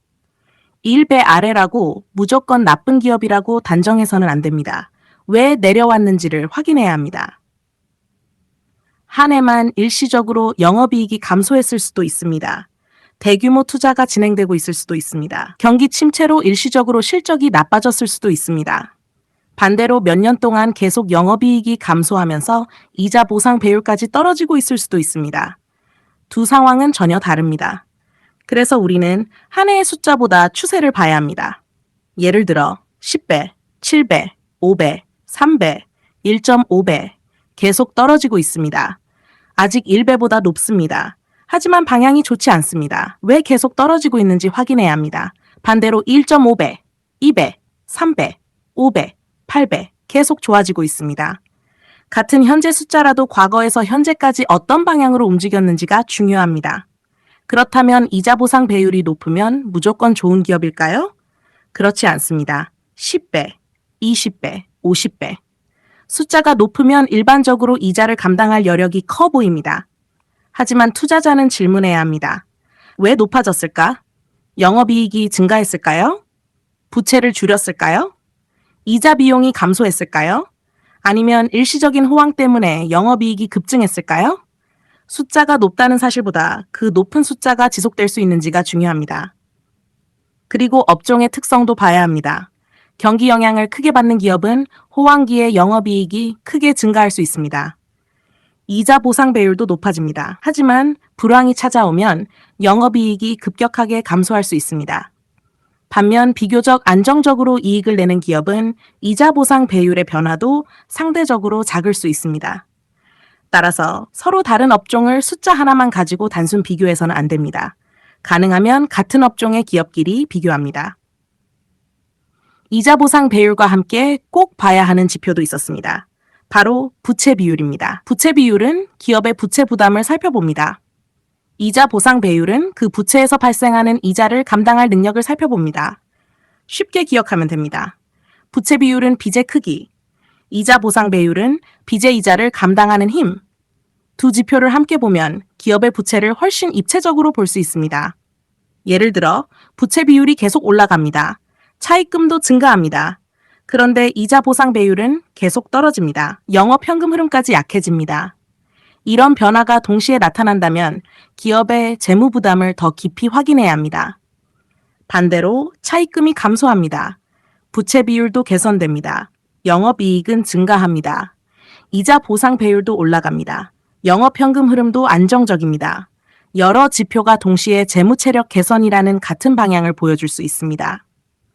1배 아래라고 무조건 나쁜 기업이라고 단정해서는 안 됩니다. 왜 내려왔는지를 확인해야 합니다. 한 해만 일시적으로 영업이익이 감소했을 수도 있습니다. 대규모 투자가 진행되고 있을 수도 있습니다. 경기 침체로 일시적으로 실적이 나빠졌을 수도 있습니다. 반대로 몇 년 동안 계속 영업이익이 감소하면서 이자 보상 배율까지 떨어지고 있을 수도 있습니다. 두 상황은 전혀 다릅니다. 그래서 우리는 한 해의 숫자보다 추세를 봐야 합니다. 예를 들어 10배, 7배, 5배, 3배, 1.5배 계속 떨어지고 있습니다. 아직 1배보다 높습니다. 하지만 방향이 좋지 않습니다. 왜 계속 떨어지고 있는지 확인해야 합니다. 반대로 1.5배, 2배, 3배, 5배, 8배 계속 좋아지고 있습니다. 같은 현재 숫자라도 과거에서 현재까지 어떤 방향으로 움직였는지가 중요합니다. 그렇다면 이자 보상 배율이 높으면 무조건 좋은 기업일까요? 그렇지 않습니다. 10배, 20배, 50배. 숫자가 높으면 일반적으로 이자를 감당할 여력이 커 보입니다. 하지만 투자자는 질문해야 합니다. 왜 높아졌을까? 영업이익이 증가했을까요? 부채를 줄였을까요? 이자 비용이 감소했을까요? 아니면 일시적인 호황 때문에 영업이익이 급증했을까요? 숫자가 높다는 사실보다 그 높은 숫자가 지속될 수 있는지가 중요합니다. 그리고 업종의 특성도 봐야 합니다. 경기 영향을 크게 받는 기업은 호황기에 영업이익이 크게 증가할 수 있습니다. 이자 보상 배율도 높아집니다. 하지만 불황이 찾아오면 영업이익이 급격하게 감소할 수 있습니다. 반면 비교적 안정적으로 이익을 내는 기업은 이자 보상 배율의 변화도 상대적으로 작을 수 있습니다. 따라서 서로 다른 업종을 숫자 하나만 가지고 단순 비교해서는 안 됩니다. 가능하면 같은 업종의 기업끼리 비교합니다. 이자 보상 배율과 함께 꼭 봐야 하는 지표도 있었습니다. 바로 부채 비율입니다. 부채 비율은 기업의 부채 부담을 살펴봅니다. 이자 보상 배율은 그 부채에서 발생하는 이자를 감당할 능력을 살펴봅니다. 쉽게 기억하면 됩니다. 부채 비율은 빚의 크기, 이자 보상 배율은 빚의 이자를 감당하는 힘. 두 지표를 함께 보면 기업의 부채를 훨씬 입체적으로 볼 수 있습니다. 예를 들어 부채 비율이 계속 올라갑니다. 차입금도 증가합니다. 그런데 이자 보상 배율은 계속 떨어집니다. 영업 현금 흐름까지 약해집니다. 이런 변화가 동시에 나타난다면 기업의 재무 부담을 더 깊이 확인해야 합니다. 반대로 차입금이 감소합니다. 부채 비율도 개선됩니다. 영업이익은 증가합니다. 이자 보상 배율도 올라갑니다. 영업 현금 흐름도 안정적입니다. 여러 지표가 동시에 재무 체력 개선이라는 같은 방향을 보여줄 수 있습니다.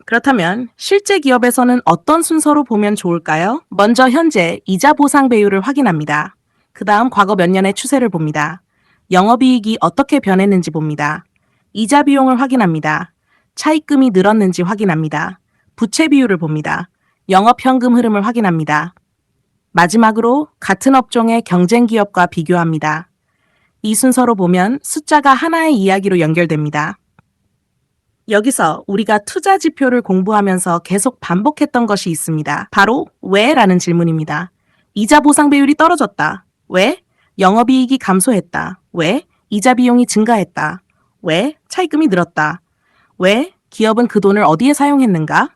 그렇다면 실제 기업에서는 어떤 순서로 보면 좋을까요? 먼저 현재 이자 보상 배율을 확인합니다. 그 다음 과거 몇 년의 추세를 봅니다. 영업이익이 어떻게 변했는지 봅니다. 이자 비용을 확인합니다. 차입금이 늘었는지 확인합니다. 부채 비율을 봅니다. 영업 현금 흐름을 확인합니다. 마지막으로 같은 업종의 경쟁 기업과 비교합니다. 이 순서로 보면 숫자가 하나의 이야기로 연결됩니다. 여기서 우리가 투자 지표를 공부하면서 계속 반복했던 것이 있습니다. 바로 왜? 라는 질문입니다. 이자 보상 배율이 떨어졌다. 왜? 영업이익이 감소했다. 왜? 이자 비용이 증가했다. 왜? 차입금이 늘었다. 왜? 기업은 그 돈을 어디에 사용했는가?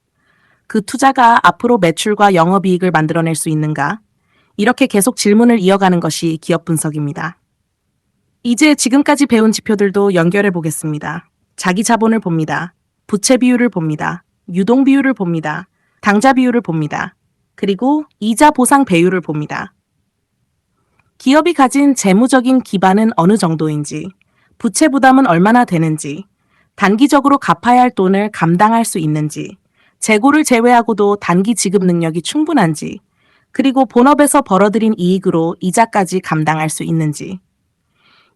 그 투자가 앞으로 매출과 영업이익을 만들어낼 수 있는가? 이렇게 계속 질문을 이어가는 것이 기업 분석입니다. 이제 지금까지 배운 지표들도 연결해 보겠습니다. 자기 자본을 봅니다. 부채 비율을 봅니다. 유동 비율을 봅니다. 당좌 비율을 봅니다. 그리고 이자 보상 배율을 봅니다. 기업이 가진 재무적인 기반은 어느 정도인지, 부채 부담은 얼마나 되는지, 단기적으로 갚아야 할 돈을 감당할 수 있는지, 재고를 제외하고도 단기 지급 능력이 충분한지, 그리고 본업에서 벌어들인 이익으로 이자까지 감당할 수 있는지.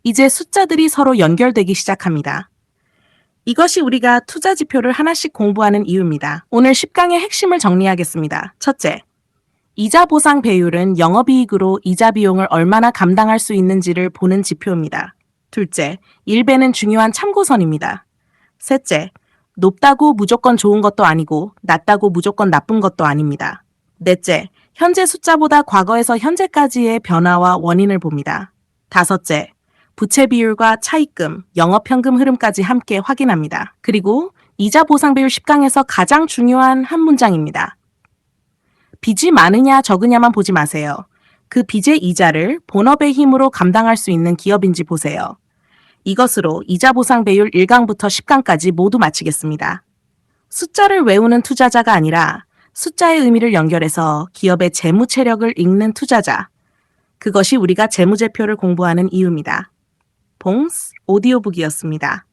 이제 숫자들이 서로 연결되기 시작합니다. 이것이 우리가 투자 지표를 하나씩 공부하는 이유입니다. 오늘 10강의 핵심을 정리하겠습니다. 첫째, 이자 보상 배율은 영업이익으로 이자 비용을 얼마나 감당할 수 있는지를 보는 지표입니다. 둘째, 일배는 중요한 참고선입니다. 셋째, 높다고 무조건 좋은 것도 아니고 낮다고 무조건 나쁜 것도 아닙니다. 넷째, 현재 숫자보다 과거에서 현재까지의 변화와 원인을 봅니다. 다섯째, 부채 비율과 차입금, 영업현금 흐름까지 함께 확인합니다. 그리고 이자 보상 배율 10강에서 가장 중요한 한 문장입니다. 빚이 많으냐 적으냐만 보지 마세요. 그 빚의 이자를 본업의 힘으로 감당할 수 있는 기업인지 보세요. 이것으로 이자 보상 배율 1강부터 10강까지 모두 마치겠습니다. 숫자를 외우는 투자자가 아니라 숫자의 의미를 연결해서 기업의 재무 체력을 읽는 투자자. 그것이 우리가 재무제표를 공부하는 이유입니다. 봉스 오디오북이었습니다.